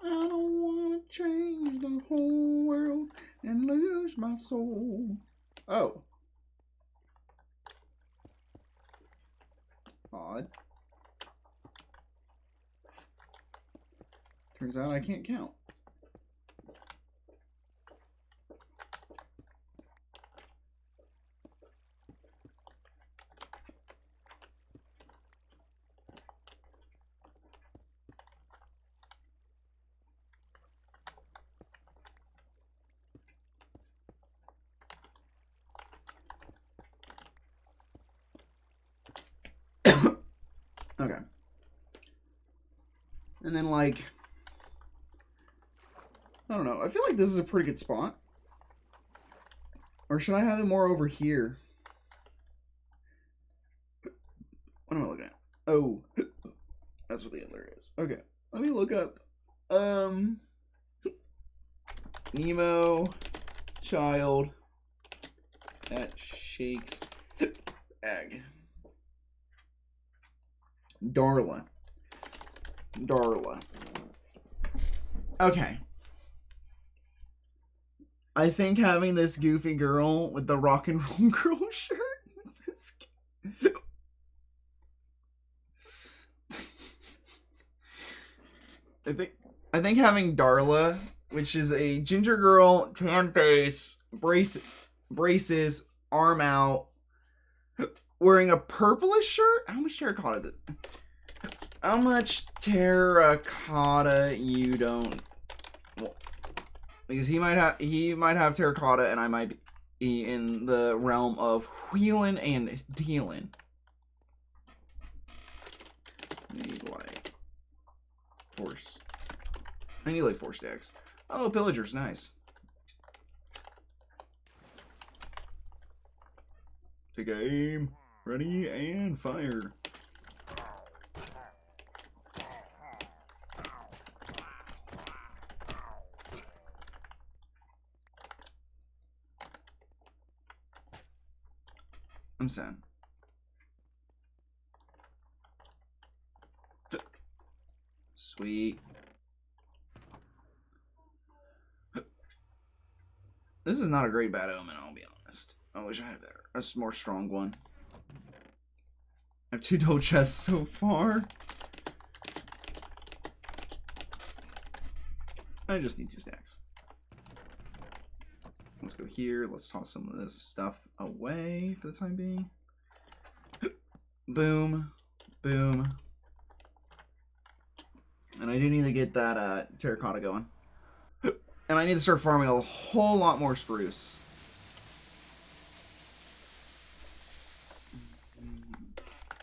I don't want to change the whole world and lose my soul. Oh. Odd. Turns out I can't count. Okay. And then, like, I don't know. I feel like this is a pretty good spot. Or should I have it more over here? What am I looking at? Oh, that's what the other is. Okay, let me look up. Nemo child that shakes egg. Darla. Okay. I think having this goofy girl with the rock and roll girl shirt. I think having Darla, which is a ginger girl, tan face, braces, arm out, wearing a purplish shirt. How much terracotta? How much terracotta you don't? Well, because he might have terracotta, and I might be in the realm of wheeling and dealing. Need like force. I need like 4 stacks. Oh, pillagers, nice. Take aim, ready, and fire. I'm sad. Sweet. This is not a great bad omen, I'll be honest. I wish I had a more strong one. I have 2 double chests so far. I just need 2 stacks. Let's go here. Let's toss some of this stuff away for the time being. Boom. Boom. And I do need to get that terracotta going. And I need to start farming a whole lot more spruce.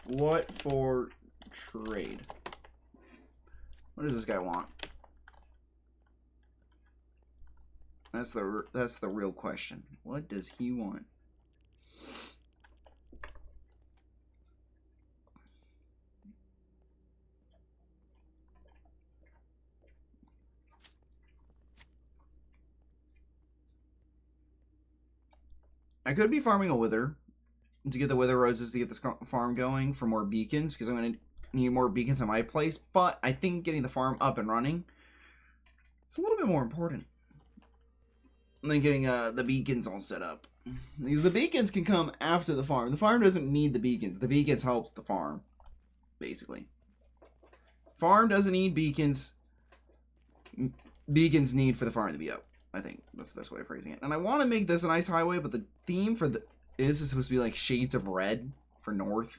What for trade? What does this guy want? That's the real question. What does he want? I could be farming a wither to get the wither roses to get this farm going for more beacons, because I'm going to need more beacons in my place, but I think getting the farm up and running is a little bit more important than getting the beacons all set up. Because the beacons can come after the farm. The farm doesn't need the beacons. The beacons helps the farm, basically. Farm doesn't need beacons. Beacons need for the farm to be up. I think that's the best way of phrasing it. And I want to make this a nice highway, but the theme for is supposed to be like shades of red for north.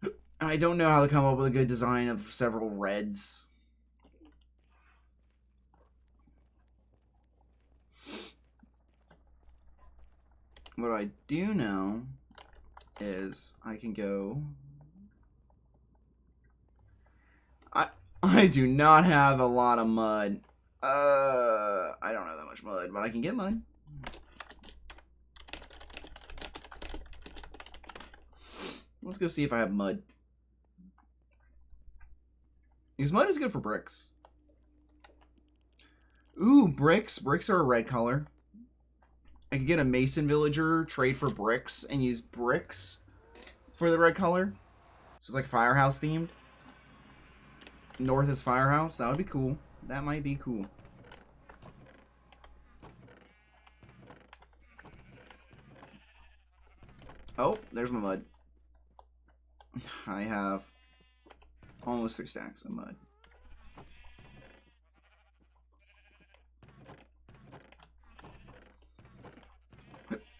And I don't know how to come up with a good design of several reds. What I do know is I can go... I do not have a lot of mud. I don't have that much mud, but I can get mud. Let's go see if I have mud. Because mud is good for bricks. Ooh, bricks. Bricks are a red color. I could get a mason villager, trade for bricks, and use bricks for the red color. So it's like firehouse themed. North is firehouse. That would be cool. That might be cool. Oh, there's my mud. I have almost 3 stacks of mud.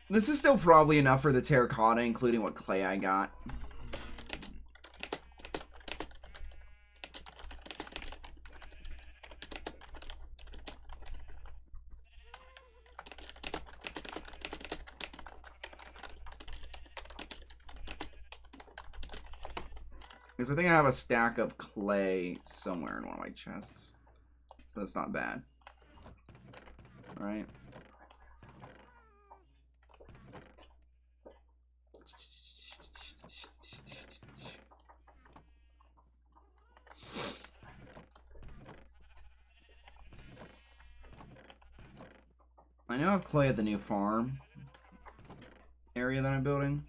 This is still probably enough for the terracotta, including what clay I got. Because I think I have a stack of clay somewhere in one of my chests. So that's not bad. Alright. I know I have clay at the new farm area that I'm building.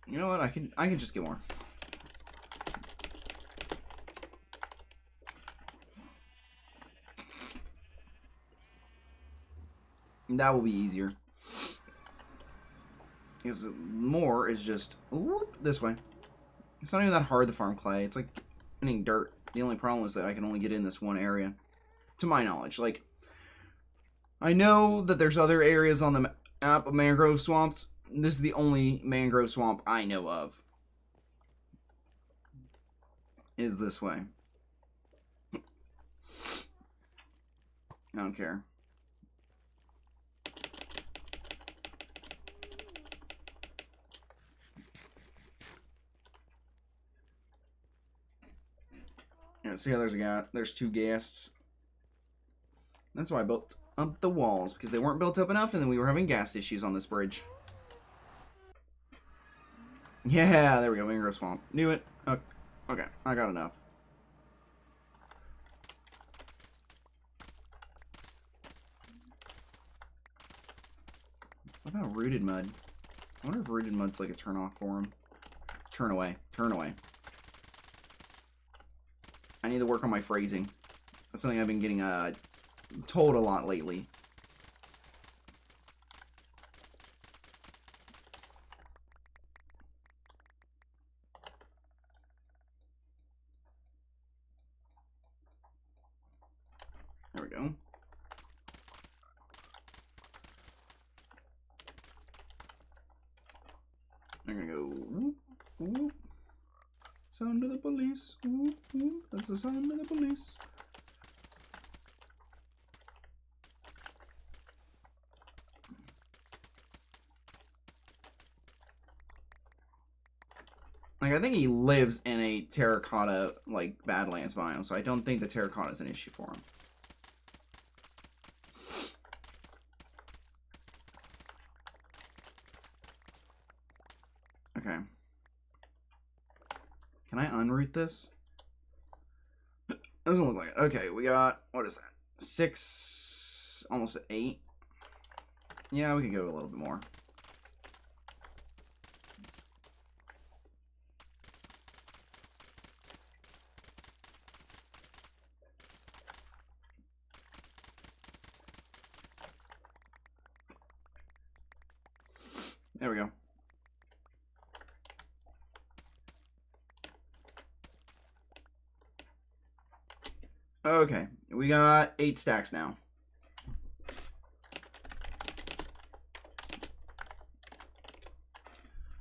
You know what? I can just get more. That will be easier. Because more is just whoop, this way. It's not even that hard to farm clay. It's like getting dirt. The only problem is that I can only get in this one area. To my knowledge. Like, I know that there's other areas on the map of mangrove swamps. This is the only mangrove swamp I know of. Is this way. I don't care. Yeah, see how there's two ghasts. That's why I built up the walls, because they weren't built up enough, and then we were having gas issues on this bridge. Yeah, there we go, mangrove swamp. Knew it. Okay, I got enough. What about rooted mud? I wonder if rooted mud's like a turn off for him. Turn away. Turn away. I need to work on my phrasing. That's something I've been getting told a lot lately. There we go. I'm gonna go whoop, whoop. Sound of the police. Whoop, whoop. That's the sound of the police. Like, I think he lives in a terracotta, like, Badlands biome, so I don't think the terracotta is an issue for him. Okay. Can I unroot this? Doesn't look like it. Okay, we got, what is that? 6, almost 8. Yeah, we could go a little bit more. There we go. Okay, we got 8 stacks now.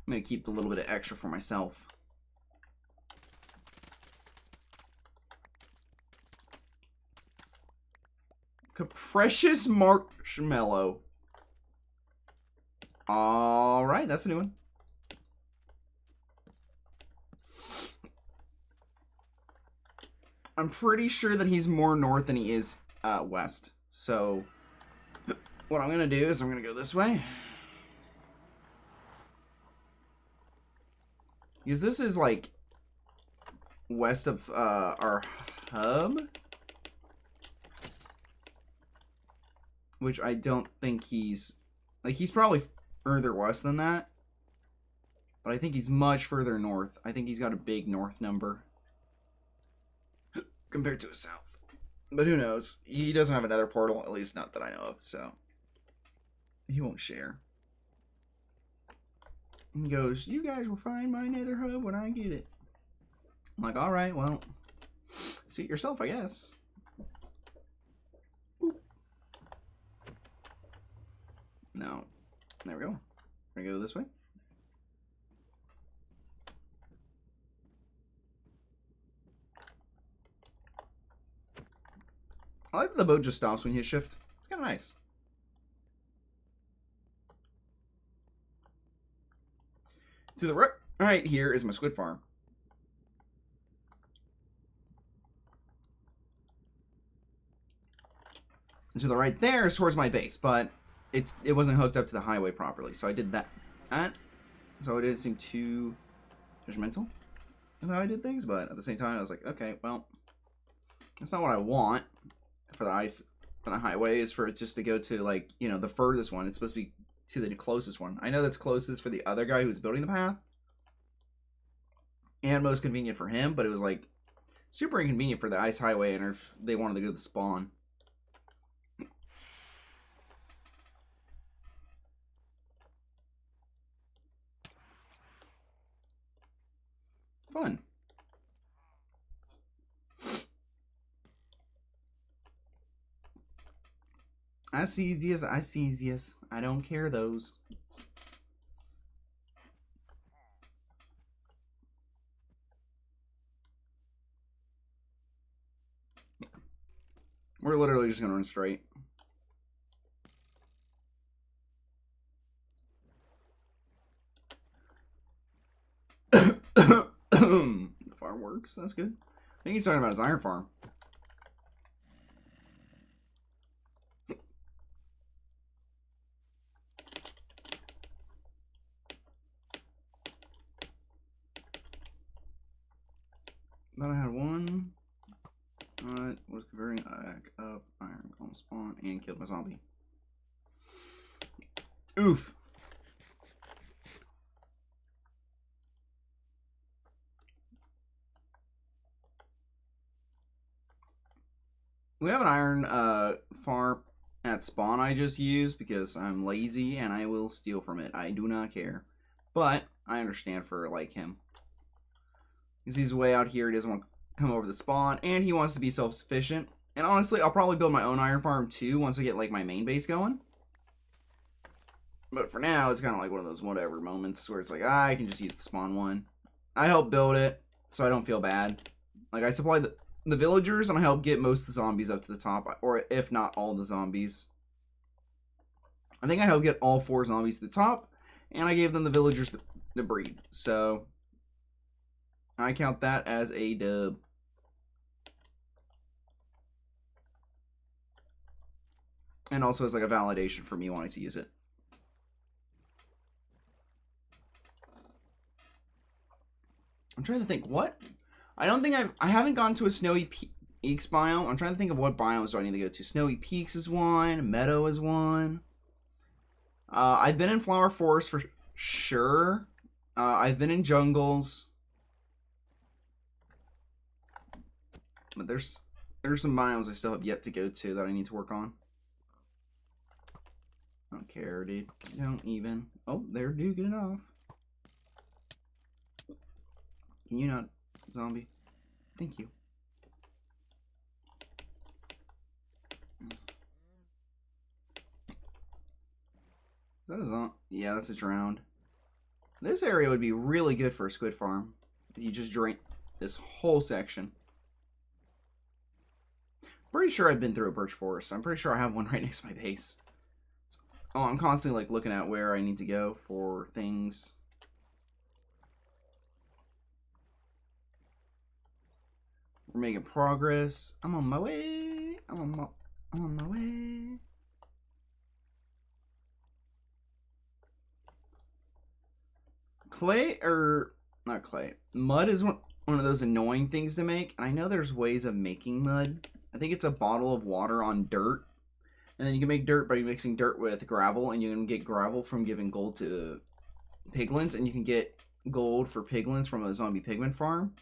I'm gonna keep a little bit of extra for myself. Capricious marshmallow. Alright, that's a new one. I'm pretty sure that he's more north than he is west. So, what I'm going to do is I'm going to go this way. Because this is like west of our hub. Which I don't think he's... Like, he's probably further west than that. But I think he's much further north. I think he's got a big north number. Compared to his south. But who knows? He doesn't have another portal, at least not that I know of, so... He won't share. He goes, you guys will find my nether hub when I get it. I'm like, alright, well... See it yourself, I guess. Boop. No. There we go. We're gonna go this way. I like that the boat just stops when you hit shift. It's kind of nice. To the right here is my squid farm. And to the right there is towards my base, but it wasn't hooked up to the highway properly, so I did that. So it didn't seem too judgmental in how I did things, but at the same time I was like, okay, well, that's not what I want for the ice on the highway is for it just to go to, like, you know, the furthest one. It's supposed to be to the closest one. I know that's closest for the other guy who's building the path. And most convenient for him, but it was, like, super inconvenient for the ice highway and if they wanted to go to the spawn. Fun. I see yes. I don't care those. We're literally just gonna run straight. The farm works. That's good. I think he's talking about his iron farm. Thought I had one. Was converting back up iron on spawn and killed my zombie. Oof. We have an iron farm at spawn I just used because I'm lazy and I will steal from it. I do not care. But I understand for like him. Because he's way out here, he doesn't want to come over the spawn, and he wants to be self-sufficient. And honestly, I'll probably build my own iron farm too once I get like my main base going. But for now, it's kind of like one of those whatever moments where it's like, I can just use the spawn one. I help build it, so I don't feel bad. Like, I supply the villagers, and I help get most of the zombies up to the top, or if not all the zombies. I think I helped get all 4 zombies to the top, and I gave them the villagers to breed. So, I count that as a dub. And also as like a validation for me wanting to use it. I'm trying to think, what? I don't think I haven't gone to a Snowy Peaks biome. I'm trying to think of what biomes do I need to go to. Snowy Peaks is one. Meadow is one. I've been in Flower Forest for sure. I've been in jungles. But there's some biomes I still have yet to go to that I need to work on. I don't care, dude. Don't even. Oh, there, dude, get it off. Can you not, zombie? Thank you. Is that a zombie? Yeah, that's a drowned. This area would be really good for a squid farm. If you just drain this whole section. Pretty sure I've been through a birch forest. I'm pretty sure I have one right next to my base. Oh, I'm constantly like looking at where I need to go for things. We're making progress. I'm on my way. I'm on my way. Clay, or not clay. Mud is one of those annoying things to make. And I know there's ways of making mud. I think it's a bottle of water on dirt. And then you can make dirt by mixing dirt with gravel, and you can get gravel from giving gold to piglins, and you can get gold for piglins from a zombie pigman farm,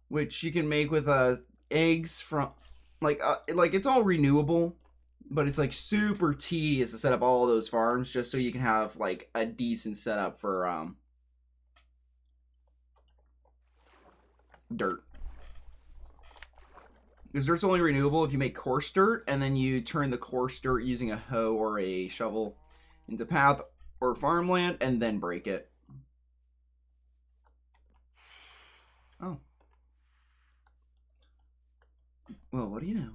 which you can make with eggs from like it's all renewable, but it's like super tedious to set up all those farms just so you can have like a decent setup for dirt. Because dirt's only renewable if you make coarse dirt, and then you turn the coarse dirt using a hoe or a shovel into path or farmland, and then break it. Oh. Well, what do you know?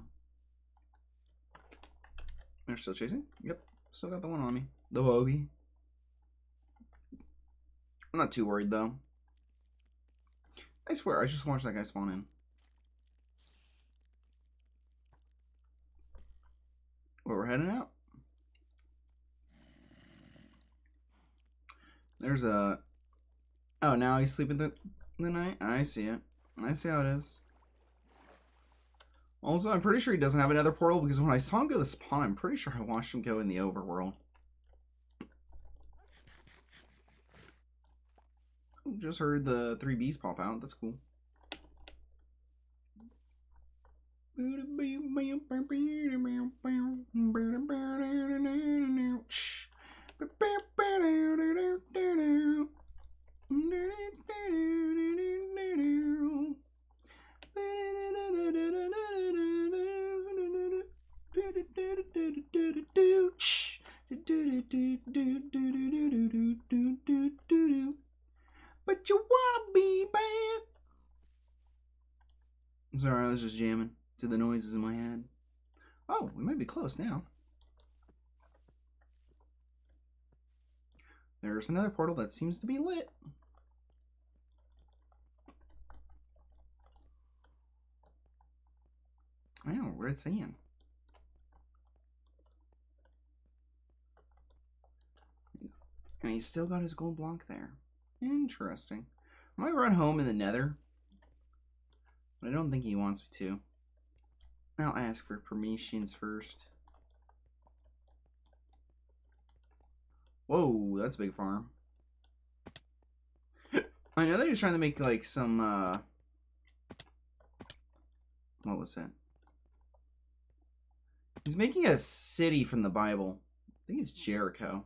They're still chasing? Yep. Still got the one on me. The bogey. I'm not too worried, though. I swear, I just watched that guy spawn in. Well, we're heading out. There's a... Oh, now he's sleeping the night? I see it. I see how it is. Also, I'm pretty sure he doesn't have another portal because when I saw him go to the spawn, I'm pretty sure I watched him go in the overworld. Just heard the 3 bees pop out. That's cool. But you wanna be bad. Sorry, I was just jamming to the noises in my head. Oh, we might be close now. There's another portal that seems to be lit. I know, what it's saying. And he's still got his gold block there. Interesting. I might run home in the nether. But I don't think he wants me to. I'll ask for permissions first. Whoa, that's a big farm. I know that he was trying to make like some, what was that? He's making a city from the Bible. I think it's Jericho.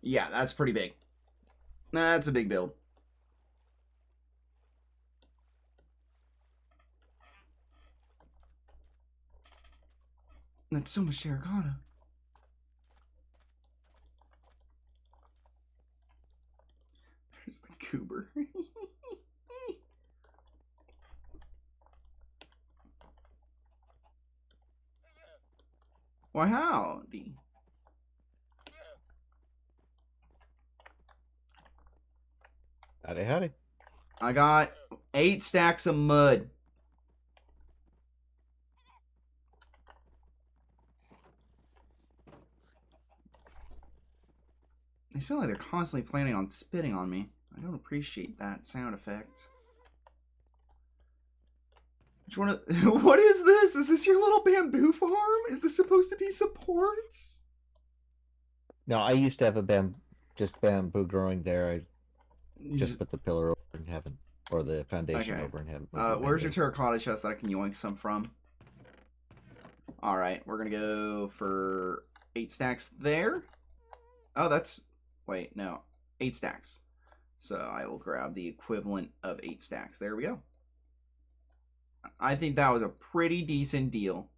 Yeah, that's pretty big. That's a big build. That's so much terracotta. There's the goober. Why, howdy. Howdy, howdy. I got 8 stacks of mud. They sound like they're constantly planning on spitting on me. I don't appreciate that sound effect. Which one of, what is this? Is this your little bamboo farm? Is this supposed to be supports? No, I used to have a bamboo growing there. I You just put the pillar over in heaven, or the foundation over in heaven. Where's your terracotta chest that I can yoink some from? Alright, we're gonna go for 8 stacks there. Oh, that's... Wait, no. 8 stacks. So I will grab the equivalent of 8 stacks. There we go. I think that was a pretty decent deal.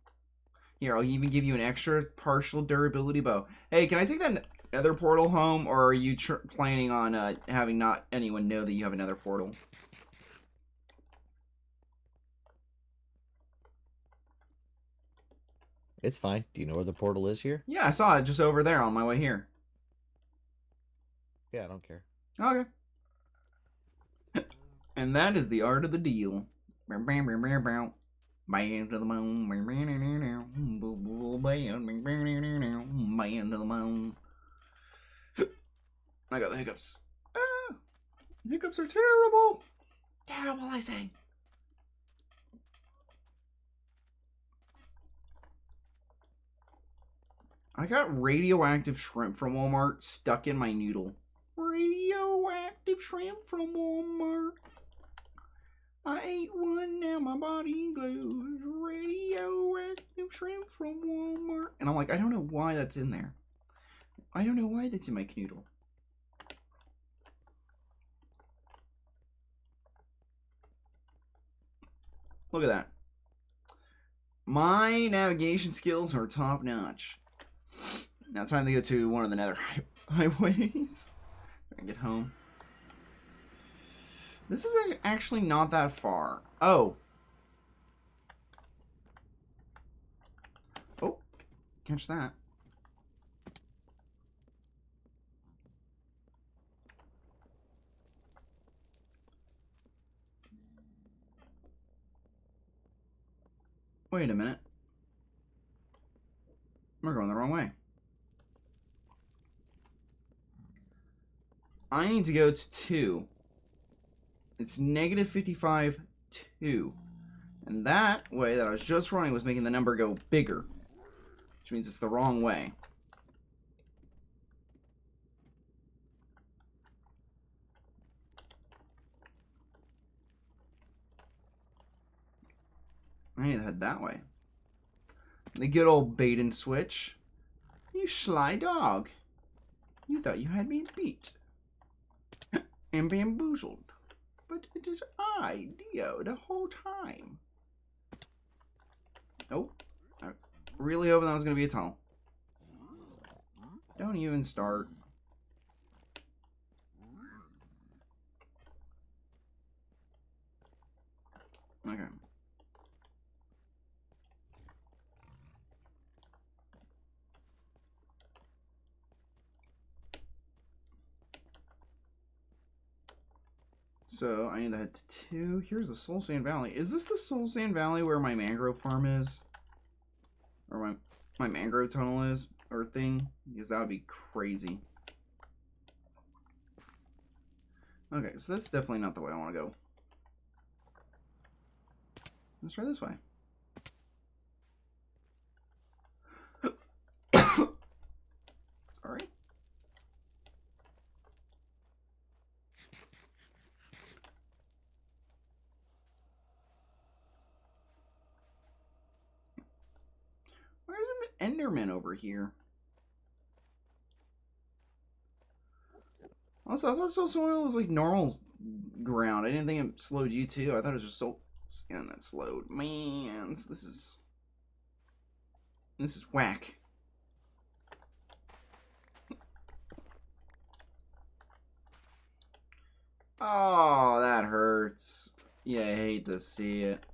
Here, I'll even give you an extra partial durability bow. Hey, can I take that nether portal home, or are you planning on having not anyone know that you have another portal? It's fine. Do you know where the portal is here? Yeah, I saw it just over there on my way here. Yeah, I don't care. Okay. And that is the art of the deal. Bam to the moon. Bam to the moon. I got the hiccups. Ah, hiccups are terrible. Terrible, I say. I got radioactive shrimp from Walmart stuck in my noodle. Radioactive shrimp from Walmart. I ate one, now my body glows. Radioactive shrimp from Walmart. And I'm like, I don't know why that's in there. I don't know why that's in my noodle. Look at that. My navigation skills are top notch. Now it's time to go to one of the nether highways. I can get home. This is actually not that far. Oh. Oh, catch that. Wait a minute. We're going the wrong way. I need to go to 2. It's negative 55, 2. And that way that I was just running was making the number go bigger. Which means it's the wrong way. I need to head that way. The good old bait and switch. You sly dog. You thought you had me beat. And bamboozled. But it is I, Dio, the whole time. Oh. I was really hoping that was going to be a tunnel. Don't even start. Okay. So, I need to head to 2. Here's the Soul Sand Valley. Is this the Soul Sand Valley where my mangrove farm is? Or my mangrove tunnel is? Or thing? Because that would be crazy. Okay, so that's definitely not the way I want to go. Let's try this way. Sorry. Where's an Enderman over here? Also, I thought soul soil was like normal ground. I didn't think it slowed you too. I thought it was just soul skin that slowed. Man, this is whack. Oh, that hurts. Yeah, I hate to see it.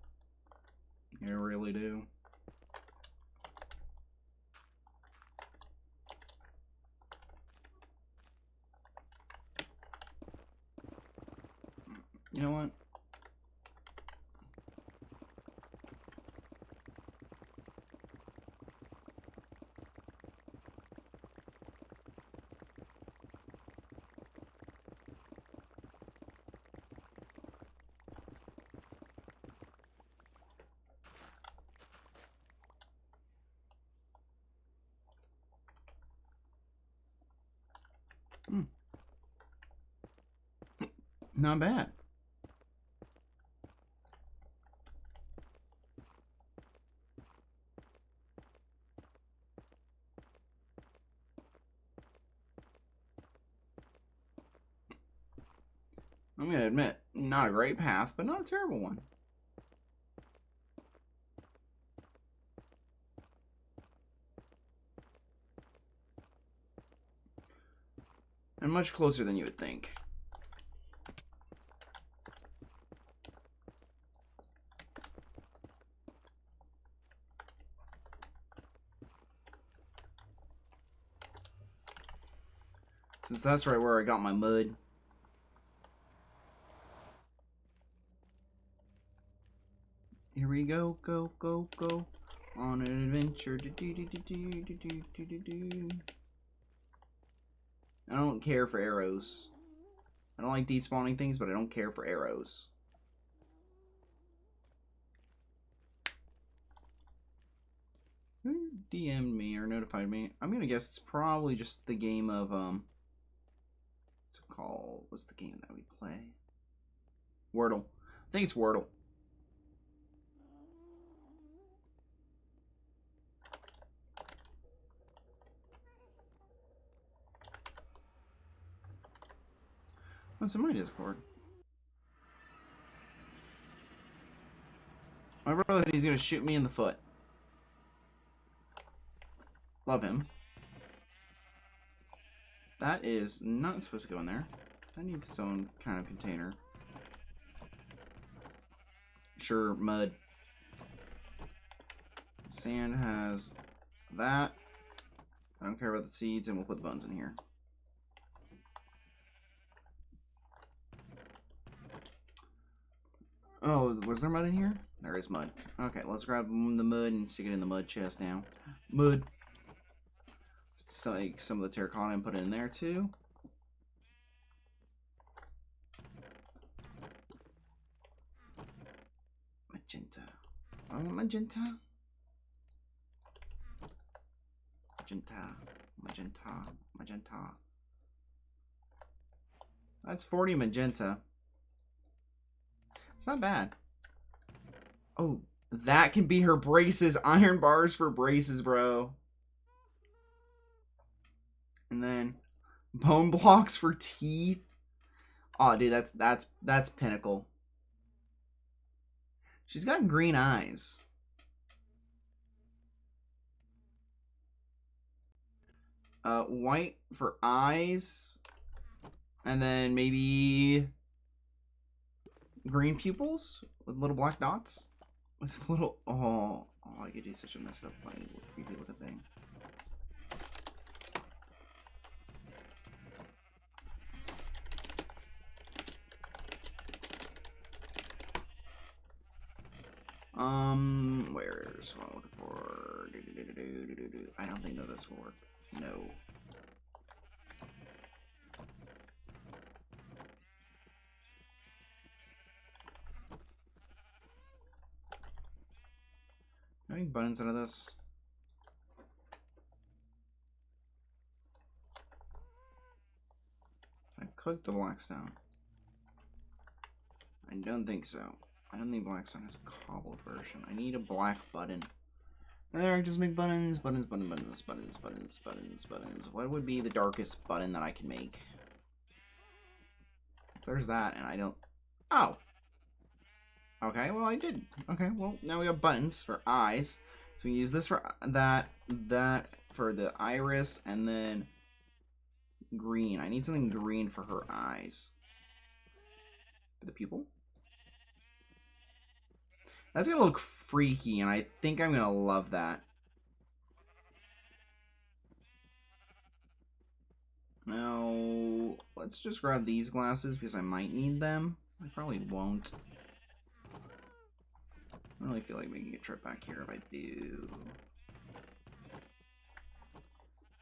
I really do. You know what? Not bad. I'm gonna admit, not a great path, but not a terrible one. And much closer than you would think. Since that's right where I got my mud. Here we go, go, go, go. On an adventure. I don't care for arrows. I don't like despawning things, but I don't care for arrows. Who DM'd me or notified me? I'm gonna guess it's probably just the game of, what's it called? What's the game that we play? Wordle. I think it's Wordle. What's in my Discord? My brother, he's gonna shoot me in the foot. Love him. That is not supposed to go in there. That needs its own kind of container. Sure, mud. Sand has that. I don't care about the seeds, and we'll put the bones in here. Oh, was there mud in here? There is mud. Okay, let's grab the mud and stick it in the mud chest now. Mud. So, like, some of the terracotta and put it in there too. magenta. I want magenta. Magenta. Magenta. Magenta. That's 40 magenta. It's not bad. Oh, that can be her braces. Iron bars for braces, bro. And then bone blocks for teeth. Oh, dude, that's pinnacle. She's got green eyes. White for eyes. And then maybe green pupils with little black dots. With little, oh, I could do such a messed up, funny, creepy looking thing. Where's what I'm looking for? I don't think that this will work. No. Can I make buttons out of this? I cooked the blackstone. I don't think so. I don't think blackstone has a cobbled version. I need a black button. There, I just make buttons, buttons, buttons, buttons, buttons, buttons, buttons, buttons. What would be the darkest button that I can make? If there's that, and I don't... Oh! Okay, well, I did. Okay, well, now we have buttons for eyes. So we use this for that for the iris, and then green. I need something green for her eyes. For the pupil. That's gonna look freaky, and I think I'm gonna love that. Now, let's just grab these glasses because I might need them. I probably won't. I don't really feel like making a trip back here if I do.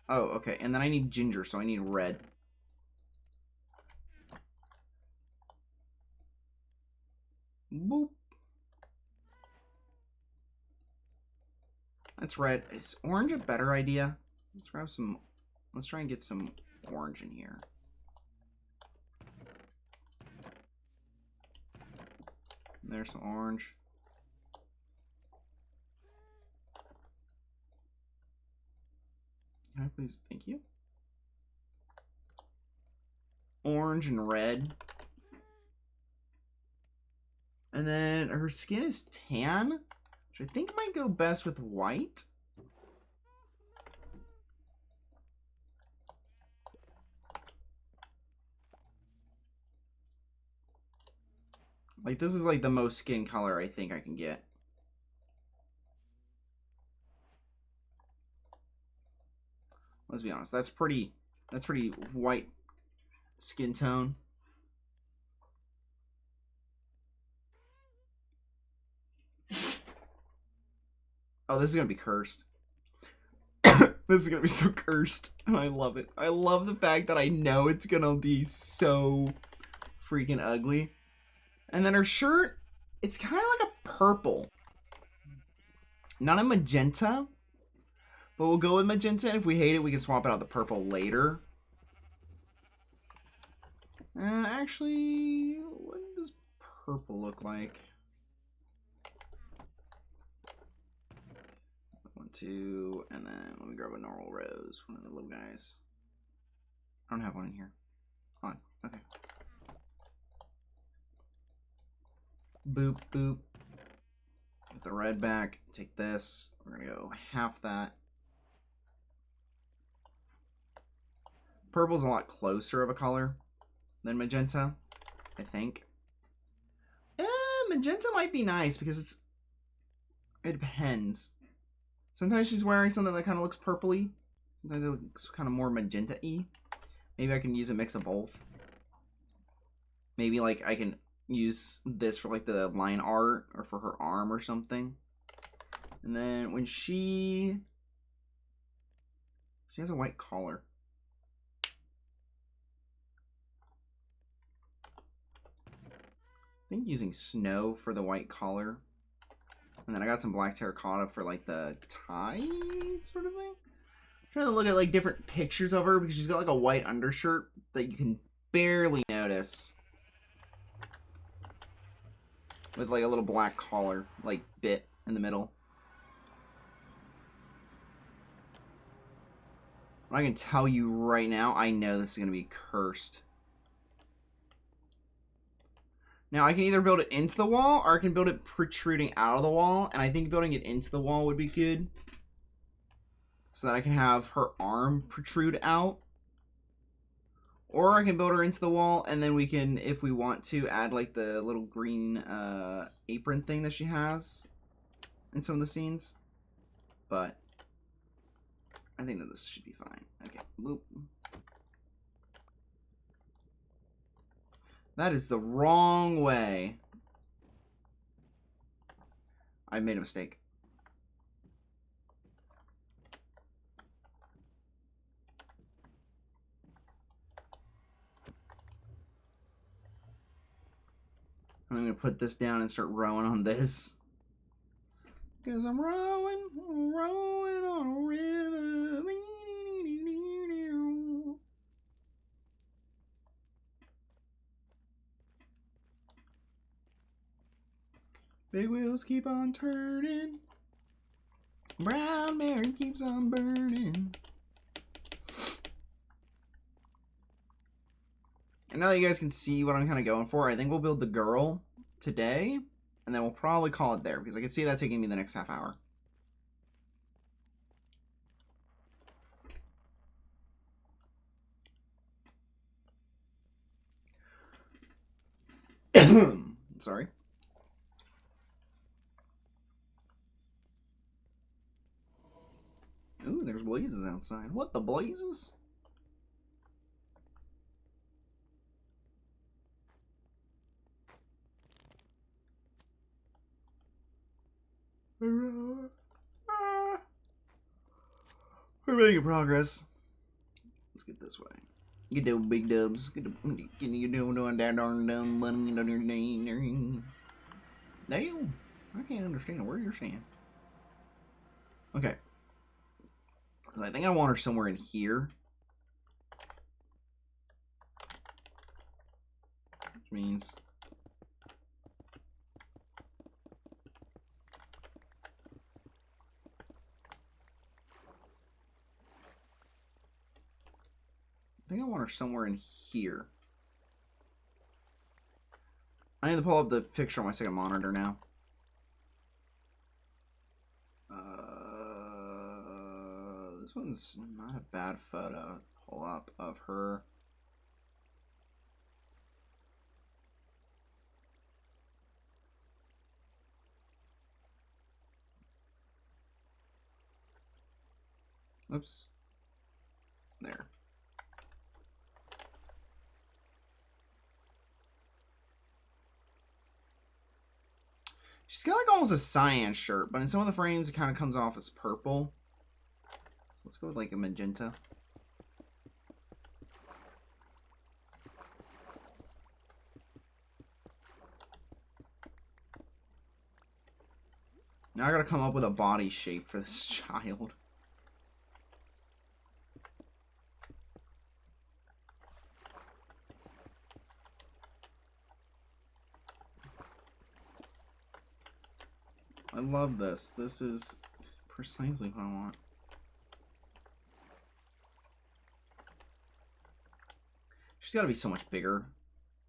Oh, okay, and then I need ginger, so I need red. Boop. That's red. Is orange a better idea? Let's grab some. Let's try and get some orange in here. There's some orange. Can I please? Thank you. Orange and red. And then her skin is tan, which I think might go best with white. Like, this is like the most skin color I think I can get. Let's be honest, that's pretty white skin tone. Oh, this is gonna be cursed. This is gonna be so cursed. And I love it. I love the fact that I know it's gonna be so freaking ugly. And then her shirt, it's kind of like a purple. Not a magenta. But we'll go with magenta, and if we hate it, we can swap it out the purple later. Actually, what does purple look like? 1, 2, and then let me grab a normal rose, one of the little guys. I don't have one in here. On, okay. Boop, boop. Get the red back, take this. We're gonna go half that. Purple's a lot closer of a color than magenta, I think. Magenta might be nice because it depends. Sometimes she's wearing something that kind of looks purpley. Sometimes it looks kind of more magenta-y. Maybe I can use a mix of both. Maybe like I can use this for like the line art or for her arm or something. And then when she has a white collar. I think using snow for the white collar And then I got some black terracotta for like the tie sort of thing. I'm trying to look at like different pictures of her because she's got like a white undershirt that you can barely notice. With like a little black collar, like bit in the middle. I can tell you right now, I know this is going to be cursed. Now, I can either build it into the wall, or I can build it protruding out of the wall. And I think building it into the wall would be good. So that I can have her arm protrude out. Or I can build her into the wall, and then we can, if we want to, add like the little green apron thing that she has in some of the scenes. But I think that this should be fine. Okay, boop. That is the wrong way. I made a mistake. I'm going to put this down and start rowing on this. Because I'm rowing on a river. Big wheels keep on turning. Brown Mary keeps on burning. And now that you guys can see what I'm kind of going for, I think we'll build the girl today. And then we'll probably call it there. Because I can see that taking me the next half hour. Sorry. Ooh, there's blazes outside. What the blazes? We're making progress. Let's get this way. Get those big dubs. Get the, you doing that darn dumb money. Damn. I can't understand a word you're saying. Okay. So I think I want her somewhere in here. Which means I think I want her somewhere in here. I need to pull up the picture on my second monitor now. This one's not a bad photo to pull up of her. Oops. There. She's got like almost a cyan shirt, but in some of the frames it kind of comes off as purple. So let's go with like a magenta. Now I gotta come up with a body shape for this child. I love this. This is precisely what I want. She's got to be so much bigger.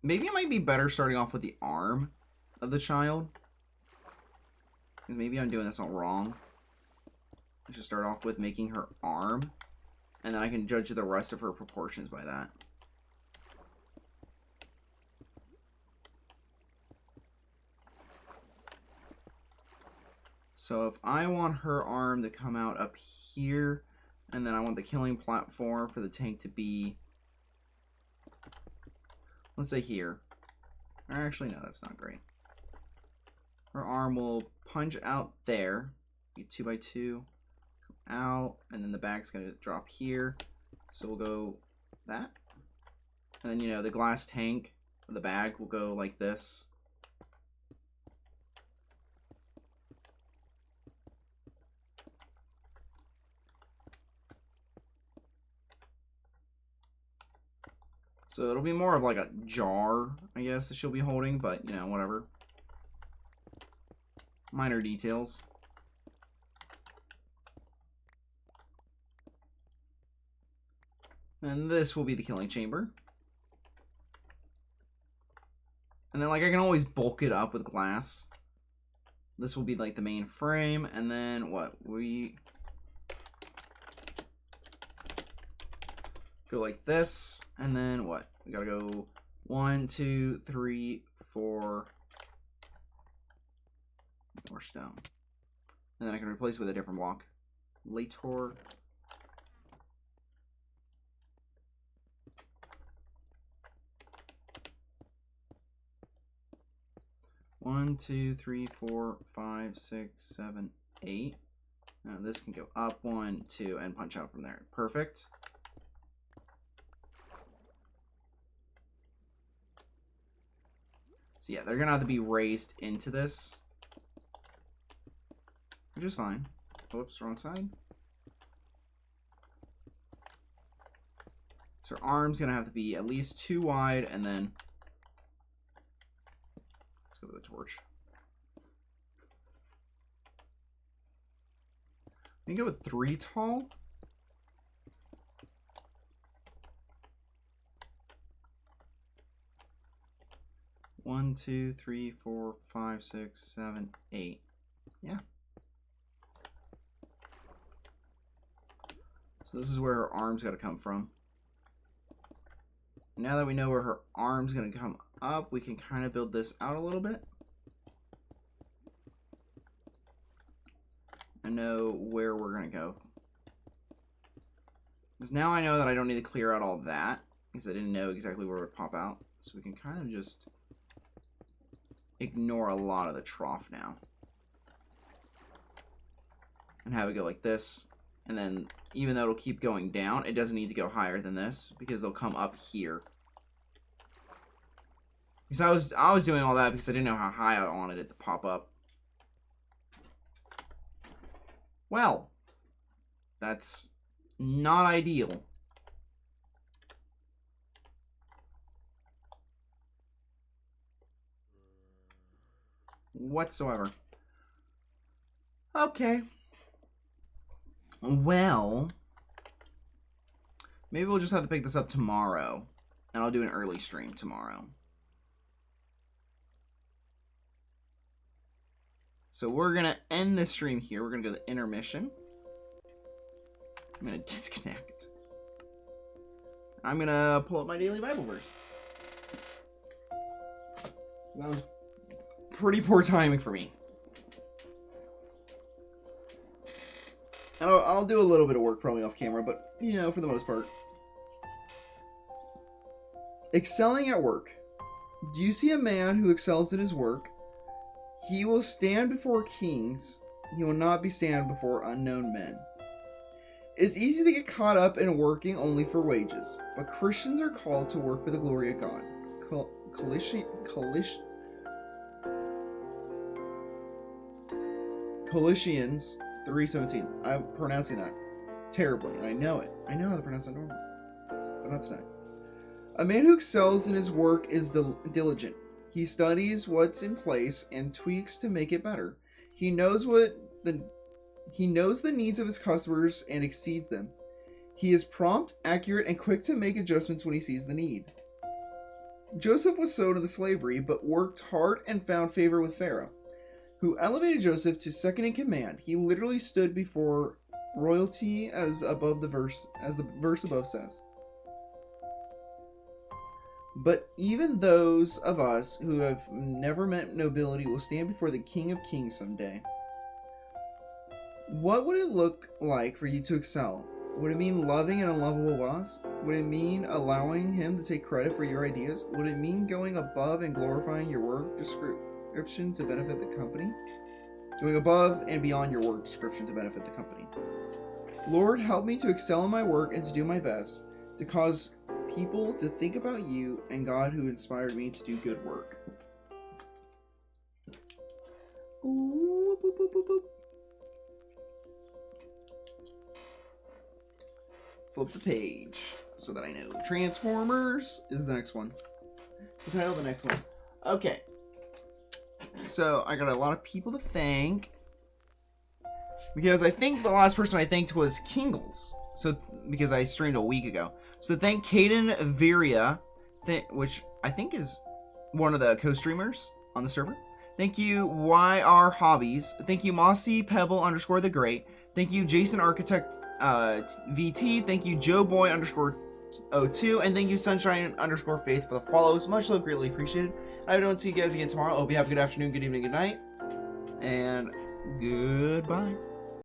Maybe it might be better starting off with the arm of the child. Because maybe I'm doing this all wrong. I should start off with making her arm. And then I can judge the rest of her proportions by that. So if I want her arm to come out up here, and then I want the killing platform for the tank to be, let's say here. Or actually, no, that's not great. Her arm will punch out there, be 2x2, come out, and then the bag's gonna drop here. So we'll go that. And then, you know, the glass tank, the bag will go like this. So it'll be more of like a jar, I guess, that she'll be holding, but, you know, whatever. Minor details. And this will be the killing chamber. And then, like, I can always bulk it up with glass. This will be, like, the main frame. And then, what? We go like this. And then, what? We gotta go 1, 2, 3, 4. More stone. And then I can replace it with a different block. Later. One, 2, 3, 4, 5, 6, 7, 8. Now this can go up 1, 2, and punch out from there. Perfect. So yeah, they're gonna have to be raised into this, which is fine. Whoops, wrong side. So her arm's gonna have to be at least 2 wide, and then let's go with a torch. We can go with 3 tall. One, 2, 3, 4, 5, 6, 7, 8. Yeah. So this is where her arm's got to come from. Now that we know where her arm's going to come up, we can kind of build this out a little bit. And know where we're going to go. Because now I know that I don't need to clear out all that, because I didn't know exactly where it would pop out. So we can kind of just ignore a lot of the trough now. And have it go like this. And then, even though it'll keep going down, it doesn't need to go higher than this, because they'll come up here. Because I was doing all that because I didn't know how high I wanted it to pop up. Well, that's not ideal. Whatsoever. Okay. Well, maybe we'll just have to pick this up tomorrow. And I'll do an early stream tomorrow. So we're going to end this stream here. We're going to go to intermission. I'm going to disconnect. I'm going to pull up my daily Bible verse. That was pretty poor timing for me. And I'll do a little bit of work probably off camera, but, you know, for the most part. Excelling at work. Do you see a man who excels at his work? He will stand before kings. He will not be stand before unknown men. It's easy to get caught up in working only for wages, but Christians are called to work for the glory of God. Colossians 3:17. I'm pronouncing that terribly, and I know it. I know how to pronounce that normally, but not tonight. A man who excels in his work is diligent. He studies what's in place and tweaks to make it better. He knows the needs of his customers and exceeds them. He is prompt, accurate, and quick to make adjustments when he sees the need. Joseph was sold into slavery, but worked hard and found favor with Pharaoh, who elevated Joseph to second in command. He literally stood before royalty as the verse above says. But even those of us who have never met nobility will stand before the King of Kings someday. What would it look like for you to excel? Would it mean loving an unlovable boss? Would it mean allowing him to take credit for your ideas? Would it mean going above and glorifying your work description to benefit the company? Going above and beyond your work description to benefit the company. Lord, help me to excel in my work and to do my best, to cause people to think about you and God who inspired me to do good work. Ooh, boop, boop, boop, boop. Flip the page. so that I know. Transformers is the next one. It's the title of the next one. Okay. So I got a lot of people to thank. Because I think the last person I thanked was Kingles. So, because I streamed a week ago. So thank Caden Viria, which I think is one of the co-streamers on the server. Thank you, YR Hobbies. Thank you, Mossy Pebble _ the Great. Thank you, Jason Architect VT. Thank you, Joe Boy _ 02. And thank you, Sunshine _ Faith for the follows. Much love, greatly appreciated. I don't see you guys again tomorrow. I hope you have a good afternoon, good evening, good night. And goodbye.